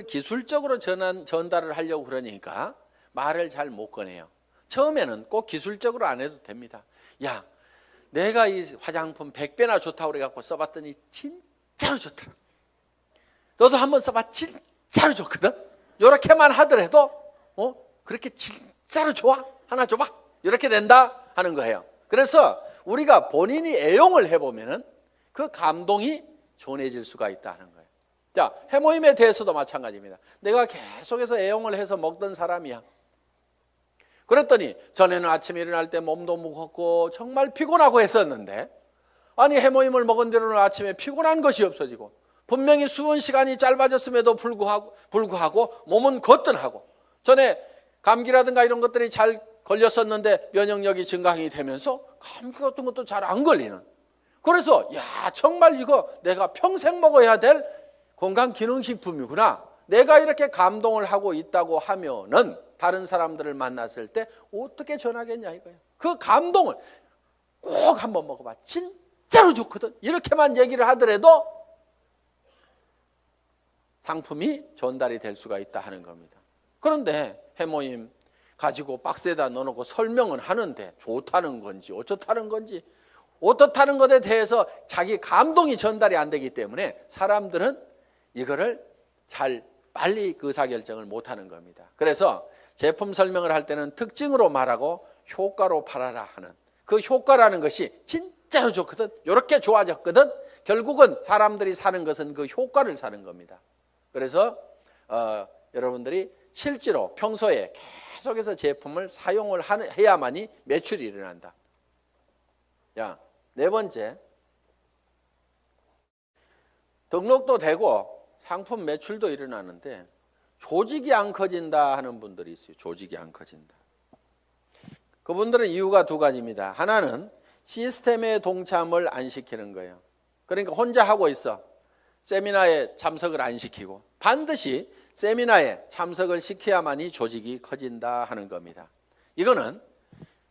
기술적으로 전달을 하려고 그러니까 말을 잘 못 꺼내요. 처음에는 꼭 기술적으로 안 해도 됩니다. 야, 내가 이 화장품 100배나 좋다고 그래갖고 써봤더니 진짜로 좋더라. 너도 한번 써봐. 진짜로 좋거든. 이렇게만 하더라도 그렇게 진짜로 좋아? 하나 줘봐. 이렇게 된다 하는 거예요. 그래서 우리가 본인이 애용을 해보면은 그 감동이 전해질 수가 있다는 거예요. 자, 해모임에 대해서도 마찬가지입니다. 내가 계속해서 애용을 해서 먹던 사람이야. 그랬더니 전에는 아침에 일어날 때 몸도 무겁고 정말 피곤하고 했었는데, 아니 해모임을 먹은 뒤로는 아침에 피곤한 것이 없어지고 분명히 수면 시간이 짧아졌음에도 불구하고 몸은 거뜬하고, 전에 감기라든가 이런 것들이 잘 걸렸었는데 면역력이 증강이 되면서 감기 같은 것도 잘 안 걸리는, 그래서 야, 정말 이거 내가 평생 먹어야 될 건강기능식품이구나. 내가 이렇게 감동을 하고 있다고 하면은 다른 사람들을 만났을 때 어떻게 전하겠냐 이거예요. 그 감동을 꼭 한번 먹어봐. 진짜로 좋거든. 이렇게만 얘기를 하더라도 상품이 전달이 될 수가 있다 하는 겁니다. 그런데 해모임 가지고 박스에다 넣어놓고 설명은 하는데 좋다는 건지 어쩌다는 건지 어떻다는 것에 대해서 자기 감동이 전달이 안 되기 때문에 사람들은 이거를 잘 빨리 의사결정을 못하는 겁니다. 그래서 제품 설명을 할 때는 특징으로 말하고 효과로 팔아라 하는, 그 효과라는 것이 진짜로 좋거든, 이렇게 좋아졌거든, 결국은 사람들이 사는 것은 그 효과를 사는 겁니다. 그래서 여러분들이 실제로 평소에 계속해서 제품을 사용을 해야만이 매출이 일어난다. 야, 네 번째, 등록도 되고 상품 매출도 일어나는데 조직이 안 커진다 하는 분들이 있어요. 조직이 안 커진다. 그분들은 이유가 두 가지입니다. 하나는 시스템에 동참을 안 시키는 거예요. 그러니까 혼자 하고 있어. 세미나에 참석을 안 시키고, 반드시 세미나에 참석을 시켜야만이 조직이 커진다 하는 겁니다. 이거는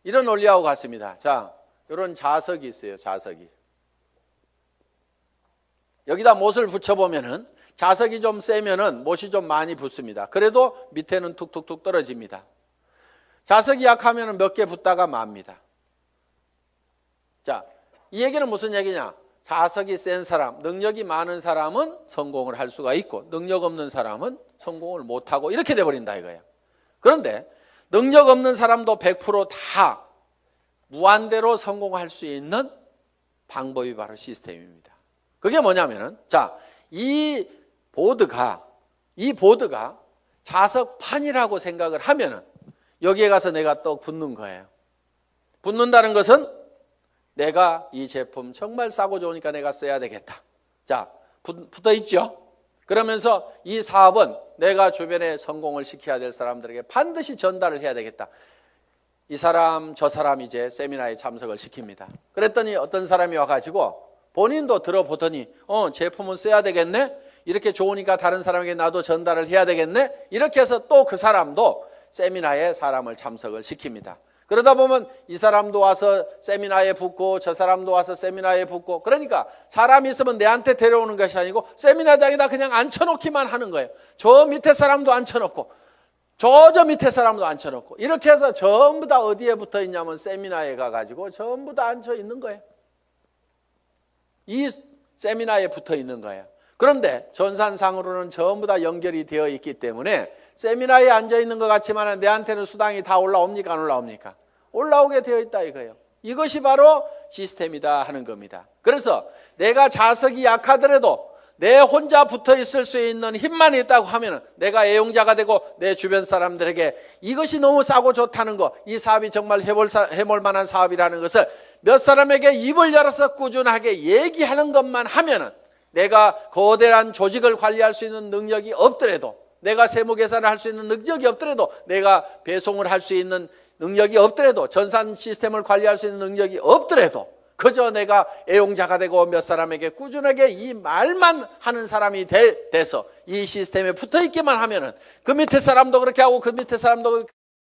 이런 원리하고 같습니다. 자, 이런 자석이 있어요. 자석이. 여기다 못을 붙여보면은 자석이 좀 세면은 못이 좀 많이 붙습니다. 그래도 밑에는 툭툭툭 떨어집니다. 자석이 약하면은 몇 개 붙다가 맙니다. 자, 이 얘기는 무슨 얘기냐? 자석이 센 사람, 능력이 많은 사람은 성공을 할 수가 있고 능력 없는 사람은 성공을 못하고 이렇게 돼버린다 이거예요. 그런데 능력 없는 사람도 100% 무한대로 성공할 수 있는 방법이 바로 시스템입니다. 그게 뭐냐면은, 자, 이 보드가 자석판이라고 생각을 하면은 여기에 가서 내가 떡 붙는 거예요. 붙는다는 것은 내가 이 제품 정말 싸고 좋으니까 내가 써야 되겠다. 자, 붙어 있죠? 그러면서 이 사업은 내가 주변에 성공을 시켜야 될 사람들에게 반드시 전달을 해야 되겠다. 이 사람 저 사람 이제 세미나에 참석을 시킵니다. 그랬더니 어떤 사람이 와가지고 본인도 들어보더니 제품은 써야 되겠네, 이렇게 좋으니까 다른 사람에게 나도 전달을 해야 되겠네, 이렇게 해서 또 그 사람도 세미나에 사람을 참석을 시킵니다. 그러다 보면 이 사람도 와서 세미나에 붙고 저 사람도 와서 세미나에 붙고, 그러니까 사람이 있으면 내한테 데려오는 것이 아니고 세미나장에다 그냥 앉혀놓기만 하는 거예요. 저 밑에 사람도 앉혀놓고 저 밑에 사람도 앉혀놓고 이렇게 해서 전부 다 어디에 붙어 있냐면 세미나에 가가지고 전부 다 앉혀 있는 거예요. 이 세미나에 붙어 있는 거예요. 그런데 전산상으로는 전부 다 연결이 되어 있기 때문에 세미나에 앉아 있는 것 같지만 내한테는 수당이 다 올라옵니까? 안 올라옵니까? 올라오게 되어 있다 이거예요. 이것이 바로 시스템이다 하는 겁니다. 그래서 내가 자석이 약하더라도 내 혼자 붙어 있을 수 있는 힘만 있다고 하면 내가 애용자가 되고 내 주변 사람들에게 이것이 너무 싸고 좋다는 거, 이 사업이 정말 해볼 만한 사업이라는 것을 몇 사람에게 입을 열어서 꾸준하게 얘기하는 것만 하면은, 내가 거대한 조직을 관리할 수 있는 능력이 없더라도, 내가 세무 계산을 할 수 있는 능력이 없더라도, 내가 배송을 할 수 있는 능력이 없더라도, 전산 시스템을 관리할 수 있는 능력이 없더라도, 그저 내가 애용자가 되고 몇 사람에게 꾸준하게 이 말만 하는 사람이 돼서 이 시스템에 붙어 있기만 하면은 그 밑에 사람도 그렇게 하고 그 밑에 사람도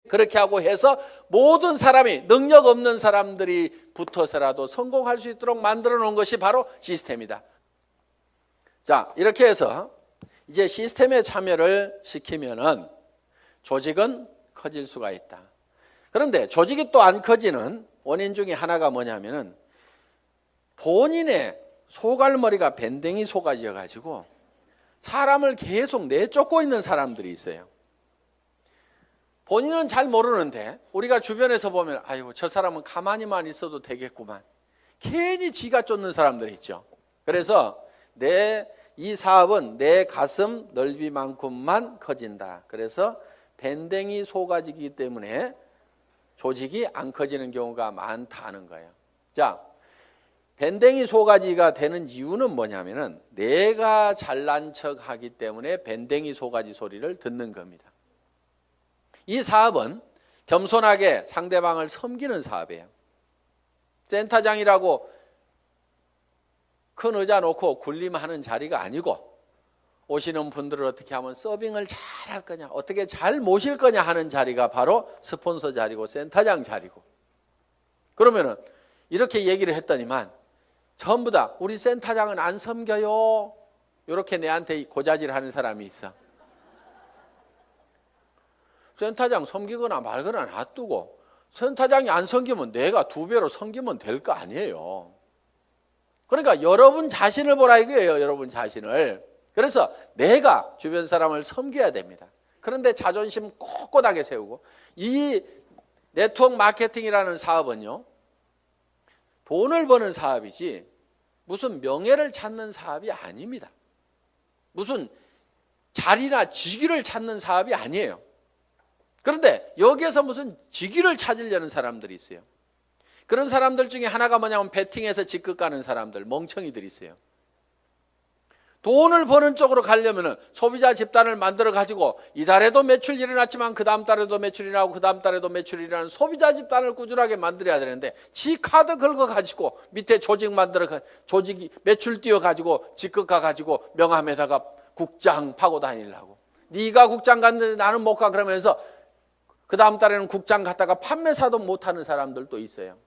그렇게 하고 해서 모든 사람이, 능력 없는 사람들이 붙어서라도 성공할 수 있도록 만들어 놓은 것이 바로 시스템이다. 자, 이렇게 해서 이제 시스템에 참여를 시키면은 조직은 커질 수가 있다. 그런데 조직이 또 안 커지는 원인 중에 하나가 뭐냐면은 본인의 소갈머리가 밴댕이 소가지여가지고 사람을 계속 내쫓고 있는 사람들이 있어요. 본인은 잘 모르는데 우리가 주변에서 보면 아이고 저 사람은 가만히만 있어도 되겠구만. 괜히 지가 쫓는 사람들이 있죠. 그래서 이 사업은 내 가슴 넓이만큼만 커진다. 그래서 밴댕이 소가지이기 때문에 조직이 안 커지는 경우가 많다는 거예요. 자, 밴댕이 소가지가 되는 이유는 뭐냐면은 내가 잘난 척 하기 때문에 밴댕이 소가지 소리를 듣는 겁니다. 이 사업은 겸손하게 상대방을 섬기는 사업이에요. 센터장이라고 큰 의자 놓고 군림하는 자리가 아니고 오시는 분들을 어떻게 하면 서빙을 잘 할 거냐, 어떻게 잘 모실 거냐 하는 자리가 바로 스폰서 자리고 센터장 자리고. 그러면은 이렇게 얘기를 했더니만 전부 다 우리 센터장은 안 섬겨요. 이렇게 내한테 고자질 하는 사람이 있어. 센터장 섬기거나 말거나 놔두고 센터장이 안 섬기면 내가 2배로 섬기면 될 거 아니에요. 그러니까 여러분 자신을 보라 이거예요. 여러분 자신을. 그래서 내가 주변 사람을 섬겨야 됩니다. 그런데 자존심 꼿꼿하게 세우고, 이 네트워크 마케팅이라는 사업은요, 돈을 버는 사업이지 무슨 명예를 찾는 사업이 아닙니다. 무슨 자리나 직위를 찾는 사업이 아니에요. 그런데 여기에서 무슨 직위를 찾으려는 사람들이 있어요. 그런 사람들 중에 하나가 뭐냐면 베팅해서 직급 가는 사람들, 멍청이들이 있어요. 돈을 버는 쪽으로 가려면 소비자 집단을 만들어 가지고 이달에도 매출이 일어났지만 그 다음 달에도 매출이 나고 그 다음 달에도 매출이 일어나는 소비자 집단을 꾸준하게 만들어야 되는데, 지 카드 긁어 가지고 밑에 조직 만들어 조직이 매출 띄워 가지고 직급 가 가지고 명함에다가 국장 파고 다니려고. 네가 국장 갔는데 나는 못 가 그러면서 그 다음 달에는 국장 갔다가 판매사도 못하는 사람들도 있어요.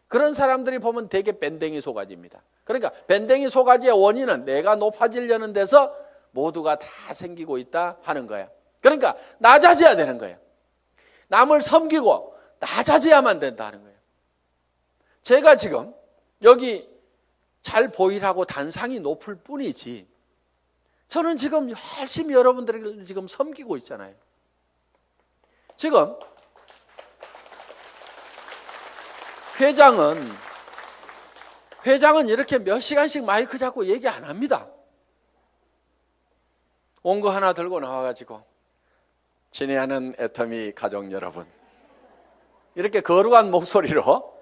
그런 사람들이 보면 되게 밴댕이 소가지입니다. 그러니까 밴댕이 소가지의 원인은 내가 높아지려는 데서 모두가 다 생기고 있다 하는 거야. 그러니까 낮아져야 되는 거예요. 남을 섬기고 낮아져야만 된다는 거예요. 제가 지금 여기 잘 보이라고 단상이 높을 뿐이지 저는 지금 열심히 여러분들을 지금 섬기고 있잖아요. 지금 회장은 이렇게 몇 시간씩 마이크 잡고 얘기 안 합니다. 온 거 하나 들고 나와가지고 친애하는 애터미 가족 여러분, 이렇게 거룩한 목소리로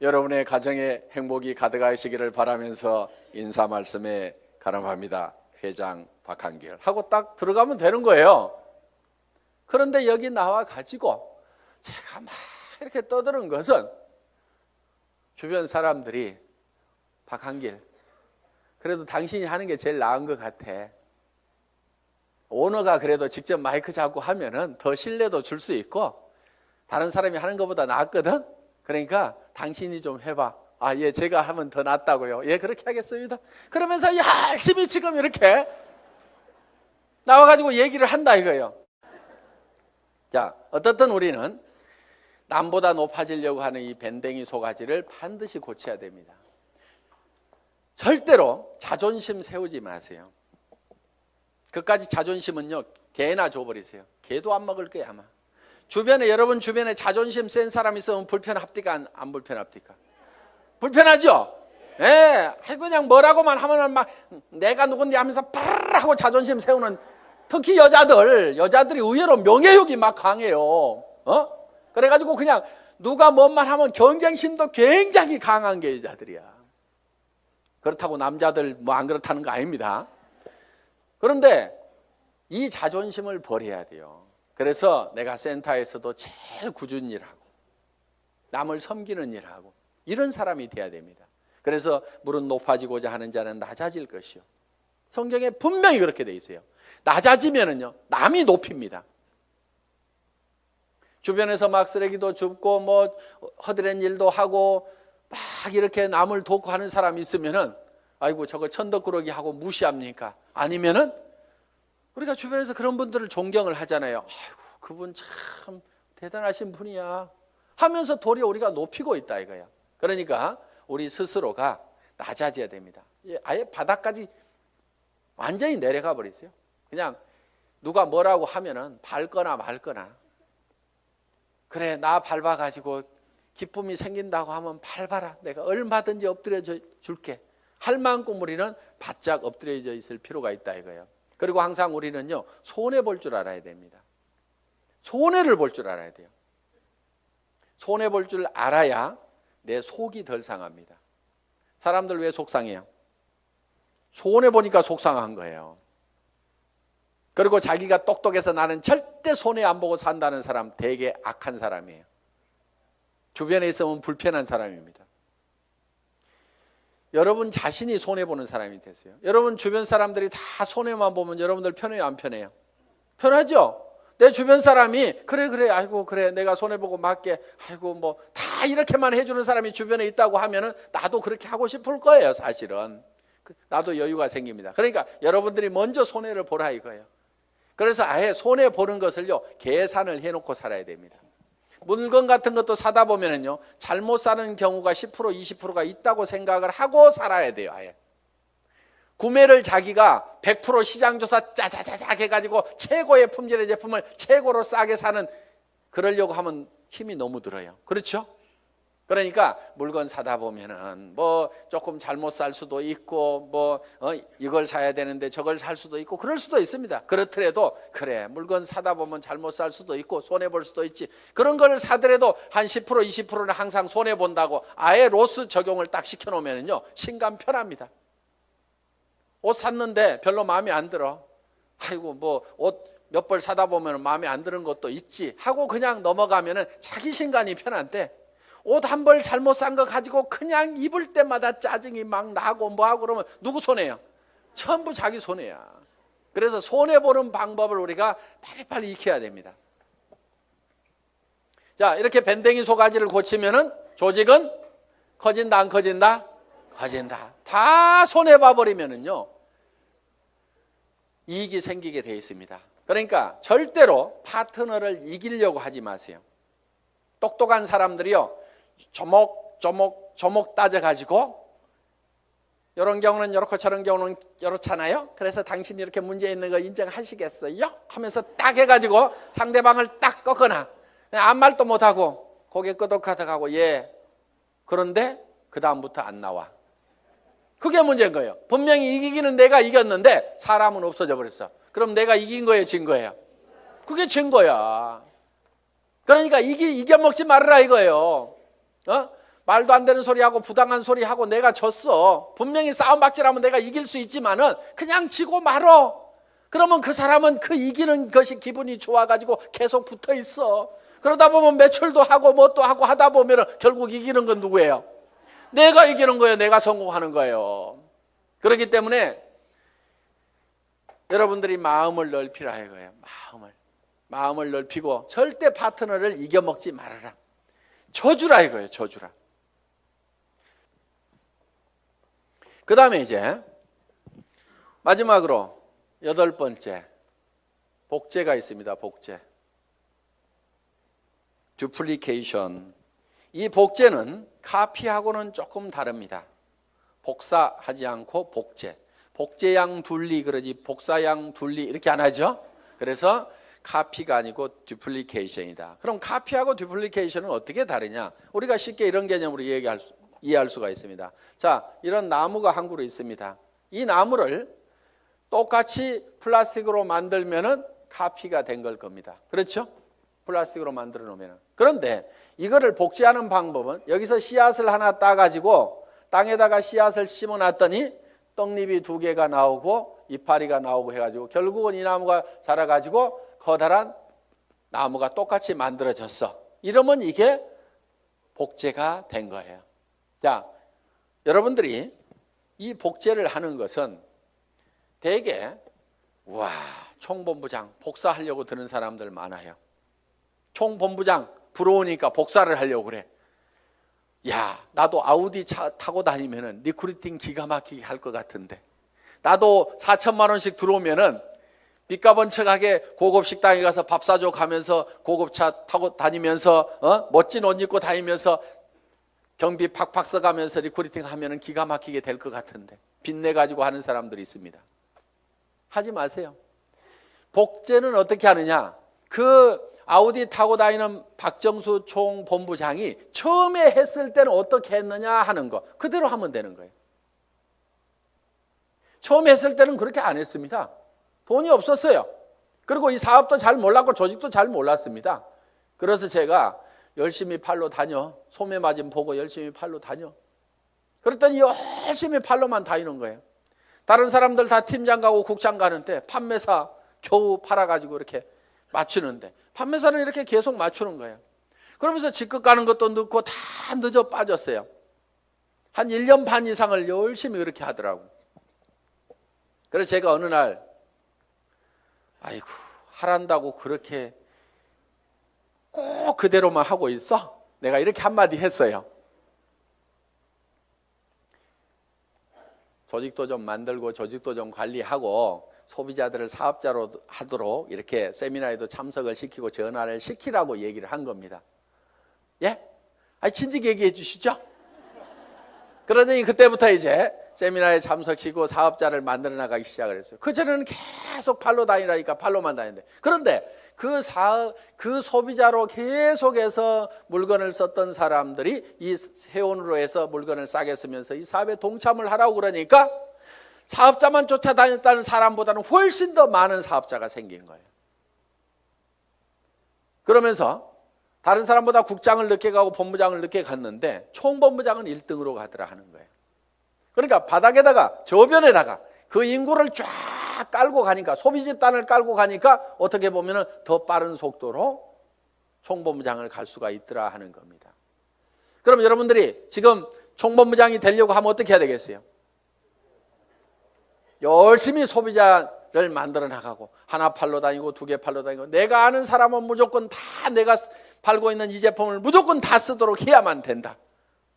여러분의 가정에 행복이 가득하시기를 바라면서 인사 말씀에 가름합니다. 회장 박한길 하고 딱 들어가면 되는 거예요. 그런데 여기 나와 가지고 제가 막 이렇게 떠드는 것은 주변 사람들이 박한길, 그래도 당신이 하는 게 제일 나은 것 같아. 오너가 그래도 직접 마이크 잡고 하면은 더 신뢰도 줄 수 있고 다른 사람이 하는 것보다 낫거든. 그러니까 당신이 좀 해봐. 아, 예, 제가 하면 더 낫다고요. 예, 그렇게 하겠습니다. 그러면서 열심히 지금 이렇게 나와가지고 얘기를 한다 이거예요. 자, 어떻든 우리는 남보다 높아지려고 하는 이 밴댕이 소가지를 반드시 고쳐야 됩니다. 절대로 자존심 세우지 마세요. 그까지 자존심은요, 개나 줘버리세요. 개도 안 먹을 거야 아마. 여러분 주변에 자존심 센 사람 있으면 불편합니까? 안 불편합니까? 불편하죠? 예, 그냥 뭐라고만 하면 막 내가 누군데 하면서 파르르 하고 자존심 세우는, 특히 여자들이 의외로 명예욕이 막 강해요. 그래가지고 그냥 누가 뭔만 하면 경쟁심도 굉장히 강한 게 여자들이야. 그렇다고 남자들 뭐 안 그렇다는 거 아닙니다. 그런데 이 자존심을 버려야 돼요. 그래서 내가 센터에서도 제일 꾸준히 일하고 남을 섬기는 일하고 이런 사람이 돼야 됩니다. 그래서 무릇 높아지고자 하는 자는 낮아질 것이요. 성경에 분명히 그렇게 돼 있어요. 낮아지면은요, 남이 높입니다. 주변에서 막 쓰레기도 줍고 뭐 허드렛 일도 하고 막 이렇게 남을 돕고 하는 사람이 있으면은 아이고 저거 천덕꾸러기 하고 무시합니까? 아니면은 우리가 주변에서 그런 분들을 존경을 하잖아요. 아이고 그분 참 대단하신 분이야 하면서 도리어 우리가 높이고 있다 이거야. 그러니까 우리 스스로가 낮아져야 됩니다. 아예 바닥까지 완전히 내려가 버리세요. 그냥 누가 뭐라고 하면은 밟거나 말거나. 그래, 나 밟아가지고 기쁨이 생긴다고 하면 밟아라. 내가 얼마든지 엎드려 줄게. 할 만큼 우리는 바짝 엎드려져 있을 필요가 있다 이거예요. 그리고 항상 우리는요, 손해 볼 줄 알아야 됩니다. 손해를 볼 줄 알아야 돼요. 손해 볼 줄 알아야 내 속이 덜 상합니다. 사람들 왜 속상해요? 손해 보니까 속상한 거예요. 그리고 자기가 똑똑해서 나는 절대 손해 안 보고 산다는 사람 되게 악한 사람이에요. 주변에 있으면 불편한 사람입니다. 여러분 자신이 손해보는 사람이 되세요. 여러분 주변 사람들이 다 손해만 보면 여러분들 편해요, 안 편해요? 편하죠? 내 주변 사람이 그래 아이고 그래 내가 손해보고 말게 아이고 뭐 다 이렇게만 해주는 사람이 주변에 있다고 하면은 나도 그렇게 하고 싶을 거예요. 사실은 나도 여유가 생깁니다. 그러니까 여러분들이 먼저 손해를 보라 이거예요. 그래서 아예 손해 보는 것을요 계산을 해놓고 살아야 됩니다. 물건 같은 것도 사다 보면은요 잘못 사는 경우가 10% 20%가 있다고 생각을 하고 살아야 돼요. 아예 구매를 자기가 100% 시장조사 짜자자작 해가지고 최고의 품질의 제품을 최고로 싸게 사는 그러려고 하면 힘이 너무 들어요. 그렇죠? 그러니까 물건 사다 보면은 뭐 조금 잘못 살 수도 있고 뭐 이걸 사야 되는데 저걸 살 수도 있고 그럴 수도 있습니다. 그렇더라도 그래 물건 사다 보면 잘못 살 수도 있고 손해 볼 수도 있지. 그런 걸 사더라도 한 10% 20%는 항상 손해 본다고 아예 로스 적용을 딱 시켜 놓으면은요 신감 편합니다. 옷 샀는데 별로 마음에 안 들어. 아이고 뭐 옷 몇 벌 사다 보면 마음에 안 드는 것도 있지 하고 그냥 넘어가면은 자기 신간이 편한데 옷 한 벌 잘못 산 거 가지고 그냥 입을 때마다 짜증이 막 나고 뭐하고 그러면 누구 손해요? 전부 자기 손해야. 그래서 손해보는 방법을 우리가 빨리빨리 익혀야 됩니다. 자, 이렇게 밴댕이 소가지를 고치면은 조직은 커진다 안 커진다? 커진다. 다 손해봐버리면은요 이익이 생기게 돼 있습니다. 그러니까 절대로 파트너를 이기려고 하지 마세요. 똑똑한 사람들이요 조목 따져가지고 이런 경우는 이렇고 저런 경우는 이렇잖아요. 그래서 당신이 이렇게 문제 있는 거 인정하시겠어요? 하면서 딱 해가지고 상대방을 딱 꺾거나 아무 말도 못하고 고개 끄덕하다가고 예 그런데 그 다음부터 안 나와. 그게 문제인 거예요. 분명히 이기기는 내가 이겼는데 사람은 없어져 버렸어. 그럼 내가 이긴 거예요, 진 거예요? 그게 진 거야. 그러니까 이겨먹지 말아라 이거예요. 말도 안 되는 소리하고 부당한 소리하고 내가 졌어. 분명히 싸움박질하면 내가 이길 수 있지만은 그냥 지고 말어. 그러면 그 사람은 그 이기는 것이 기분이 좋아가지고 계속 붙어 있어. 그러다 보면 매출도 하고 뭣도 하고 하다 보면은 결국 이기는 건 누구예요? 내가 이기는 거예요. 내가 성공하는 거예요. 그렇기 때문에 여러분들이 마음을 넓히라 이거예요. 마음을 넓히고 절대 파트너를 이겨먹지 말아라. 져주라 이거예요. 져주라. 그 다음에 이제 마지막으로 8번째 복제가 있습니다. 복제. 듀플리케이션. 이 복제는 카피하고는 조금 다릅니다. 복사하지 않고 복제. 복제양 둘리 그러지 복사양 둘리 이렇게 안 하죠. 그래서 카피가 아니고 듀플리케이션이다. 그럼 카피하고 듀플리케이션은 어떻게 다르냐? 우리가 쉽게 이런 개념으로 이해할 수가 있습니다. 자, 이런 나무가 한 그루 있습니다. 이 나무를 똑같이 플라스틱으로 만들면은 카피가 된 걸 겁니다. 그렇죠? 플라스틱으로 만들어 놓으면. 그런데 이거를 복제하는 방법은 여기서 씨앗을 하나 따가지고 땅에다가 씨앗을 심어 놨더니 떡잎이 2개가 나오고 이파리가 나오고 해가지고 결국은 이 나무가 자라가지고 커다란 나무가 똑같이 만들어졌어. 이러면 이게 복제가 된 거예요. 자, 여러분들이 이 복제를 하는 것은 대개 와 총본부장 복사하려고 드는 사람들 많아요. 총본부장 부러우니까 복사를 하려고 그래. 야, 나도 아우디 차 타고 다니면은 리크루팅 기가 막히게 할 것 같은데 나도 4천만 원씩 들어오면은 빚값은 척하게 고급 식당에 가서 밥 사줘 가면서 고급차 타고 다니면서 멋진 옷 입고 다니면서 경비 팍팍 써가면서 리크루팅 하면은 기가 막히게 될 것 같은데 빚내 가지고 하는 사람들이 있습니다. 하지 마세요. 복제는 어떻게 하느냐? 그 아우디 타고 다니는 박정수 총본부장이 처음에 했을 때는 어떻게 했느냐 하는 거 그대로 하면 되는 거예요. 처음에 했을 때는 그렇게 안 했습니다. 돈이 없었어요. 그리고 이 사업도 잘 몰랐고 조직도 잘 몰랐습니다. 그래서 제가 열심히 팔로 다녀. 소매 마진 보고 열심히 팔로 다녀. 그랬더니 열심히 팔로만 다니는 거예요. 다른 사람들 다 팀장 가고 국장 가는데 판매사 겨우 팔아가지고 이렇게 맞추는데 판매사는 이렇게 계속 맞추는 거예요. 그러면서 직급 가는 것도 늦고 다 늦어 빠졌어요. 한 1년 반 이상을 열심히 그렇게 하더라고. 그래서 제가 어느 날 아이고 하란다고 그렇게 꼭 그대로만 하고 있어? 내가 이렇게 한마디 했어요. 조직도 좀 만들고 조직도 좀 관리하고 소비자들을 사업자로 하도록 이렇게 세미나에도 참석을 시키고 전화를 시키라고 얘기를 한 겁니다. 예? 아니 진즉 얘기해 주시죠. 그러더니 그때부터 이제 세미나에 참석시키고 사업자를 만들어 나가기 시작을 했어요. 그전에는 계속 팔로 다니라니까 팔로만 다니는데 그런데 그 소비자로 계속해서 물건을 썼던 사람들이 이 세원으로 해서 물건을 싸게 쓰면서 이 사업에 동참을 하라고 그러니까 사업자만 쫓아다녔다는 사람보다는 훨씬 더 많은 사업자가 생긴 거예요. 그러면서 다른 사람보다 국장을 늦게 가고 본부장을 늦게 갔는데 총본부장은 1등으로 가더라 하는 거예요. 그러니까 바닥에다가 저변에다가 그 인구를 쫙 깔고 가니까 소비 집단을 깔고 가니까 어떻게 보면 더 빠른 속도로 총본부장을 갈 수가 있더라 하는 겁니다. 그럼 여러분들이 지금 총본부장이 되려고 하면 어떻게 해야 되겠어요? 열심히 소비자를 만들어 나가고 하나 팔러 다니고 두 개 팔러 다니고 내가 아는 사람은 무조건 다 내가 팔고 있는 이 제품을 무조건 다 쓰도록 해야만 된다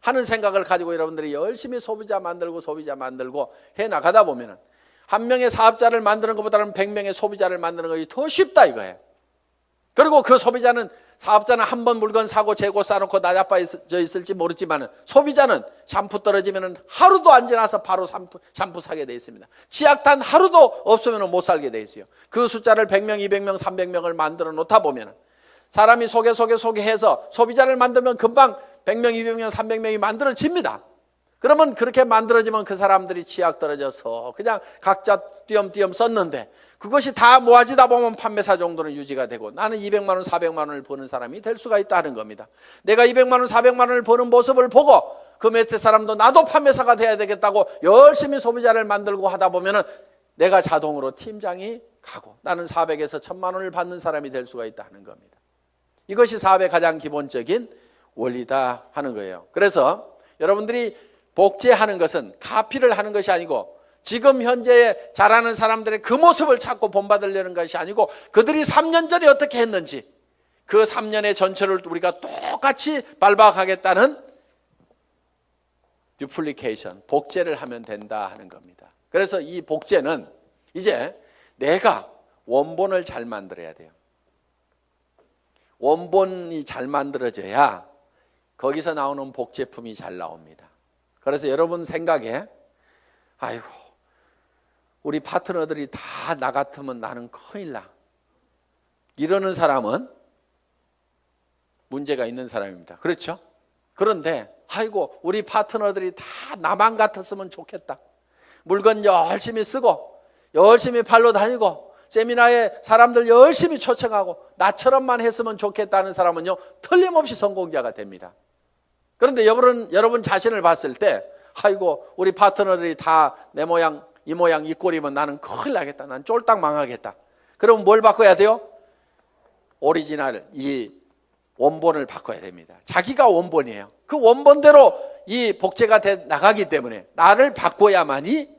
하는 생각을 가지고 여러분들이 열심히 소비자 만들고 해 나가다 보면 한 명의 사업자를 만드는 것보다는 100명의 소비자를 만드는 것이 더 쉽다 이거예요. 그리고 그 사업자는 한 번 물건 사고 재고 싸놓고 나자빠져 있을지 모르지만 소비자는 샴푸 떨어지면 하루도 안 지나서 바로 샴푸 사게 돼 있습니다. 치약단 하루도 없으면 못 살게 돼 있어요. 그 숫자를 100명, 200명, 300명을 만들어 놓다 보면 사람이 소개해서 소비자를 만들면 금방 100명, 200명, 300명이 만들어집니다. 그러면 그렇게 만들어지면 그 사람들이 치약 떨어져서 그냥 각자 띄엄띄엄 썼는데 그것이 다 모아지다 보면 판매사 정도는 유지가 되고 나는 200만 원, 400만 원을 버는 사람이 될 수가 있다는 겁니다. 내가 200만 원, 400만 원을 버는 모습을 보고 그 밑에 사람도 나도 판매사가 돼야 되겠다고 열심히 소비자를 만들고 하다 보면 내가 자동으로 팀장이 가고 나는 400에서 1000만 원을 받는 사람이 될 수가 있다는 겁니다. 이것이 사업의 가장 기본적인 원리다 하는 거예요. 그래서 여러분들이 복제하는 것은 카피를 하는 것이 아니고 지금 현재에 잘하는 사람들의 그 모습을 찾고 본받으려는 것이 아니고 그들이 3년 전에 어떻게 했는지 그 3년의 전체를 우리가 똑같이 밟아가겠다는 듀플리케이션, 복제를 하면 된다 하는 겁니다. 그래서 이 복제는 이제 내가 원본을 잘 만들어야 돼요. 원본이 잘 만들어져야 거기서 나오는 복제품이 잘 나옵니다. 그래서 여러분 생각에 아이고 우리 파트너들이 다 나 같으면 나는 큰일 나 이러는 사람은 문제가 있는 사람입니다. 그렇죠? 그런데 아이고 우리 파트너들이 다 나만 같았으면 좋겠다. 물건 열심히 쓰고 열심히 팔러 다니고 세미나에 사람들 열심히 초청하고 나처럼만 했으면 좋겠다는 사람은요 틀림없이 성공자가 됩니다. 그런데 여러분 자신을 봤을 때 아이고 우리 파트너들이 다 내 모양 이 모양 이 꼴이면 나는 큰일 나겠다. 난 쫄딱 망하겠다. 그럼 뭘 바꿔야 돼요? 오리지널 이 원본을 바꿔야 됩니다. 자기가 원본이에요. 그 원본대로 이 복제가 돼 나가기 때문에 나를 바꿔야만이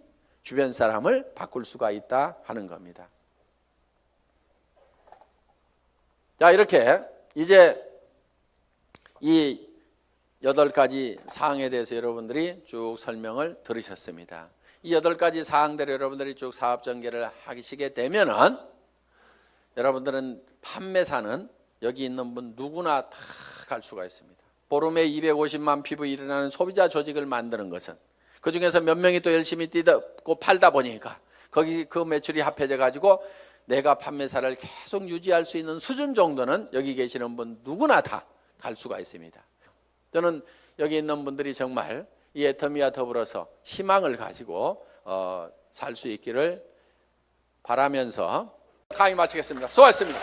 주변 사람을 바꿀 수가 있다 하는 겁니다. 자, 이렇게 이제 이 8가지 사항에 대해서 여러분들이 쭉 설명을 들으셨습니다. 이 8가지 사항대로 여러분들이 쭉 사업 전개를 하시게 되면은 여러분들은 판매사는 여기 있는 분 누구나 다 갈 수가 있습니다. 보름에 250만 피부 일어나는 소비자 조직을 만드는 것은 그 중에서 몇 명이 또 열심히 뛰고 팔다 보니까 거기 그 매출이 합해져 가지고 내가 판매사를 계속 유지할 수 있는 수준 정도는 여기 계시는 분 누구나 다 갈 수가 있습니다. 저는 여기 있는 분들이 정말 이 애터미와 더불어서 희망을 가지고 살 수 있기를 바라면서 강의 마치겠습니다. 수고하셨습니다.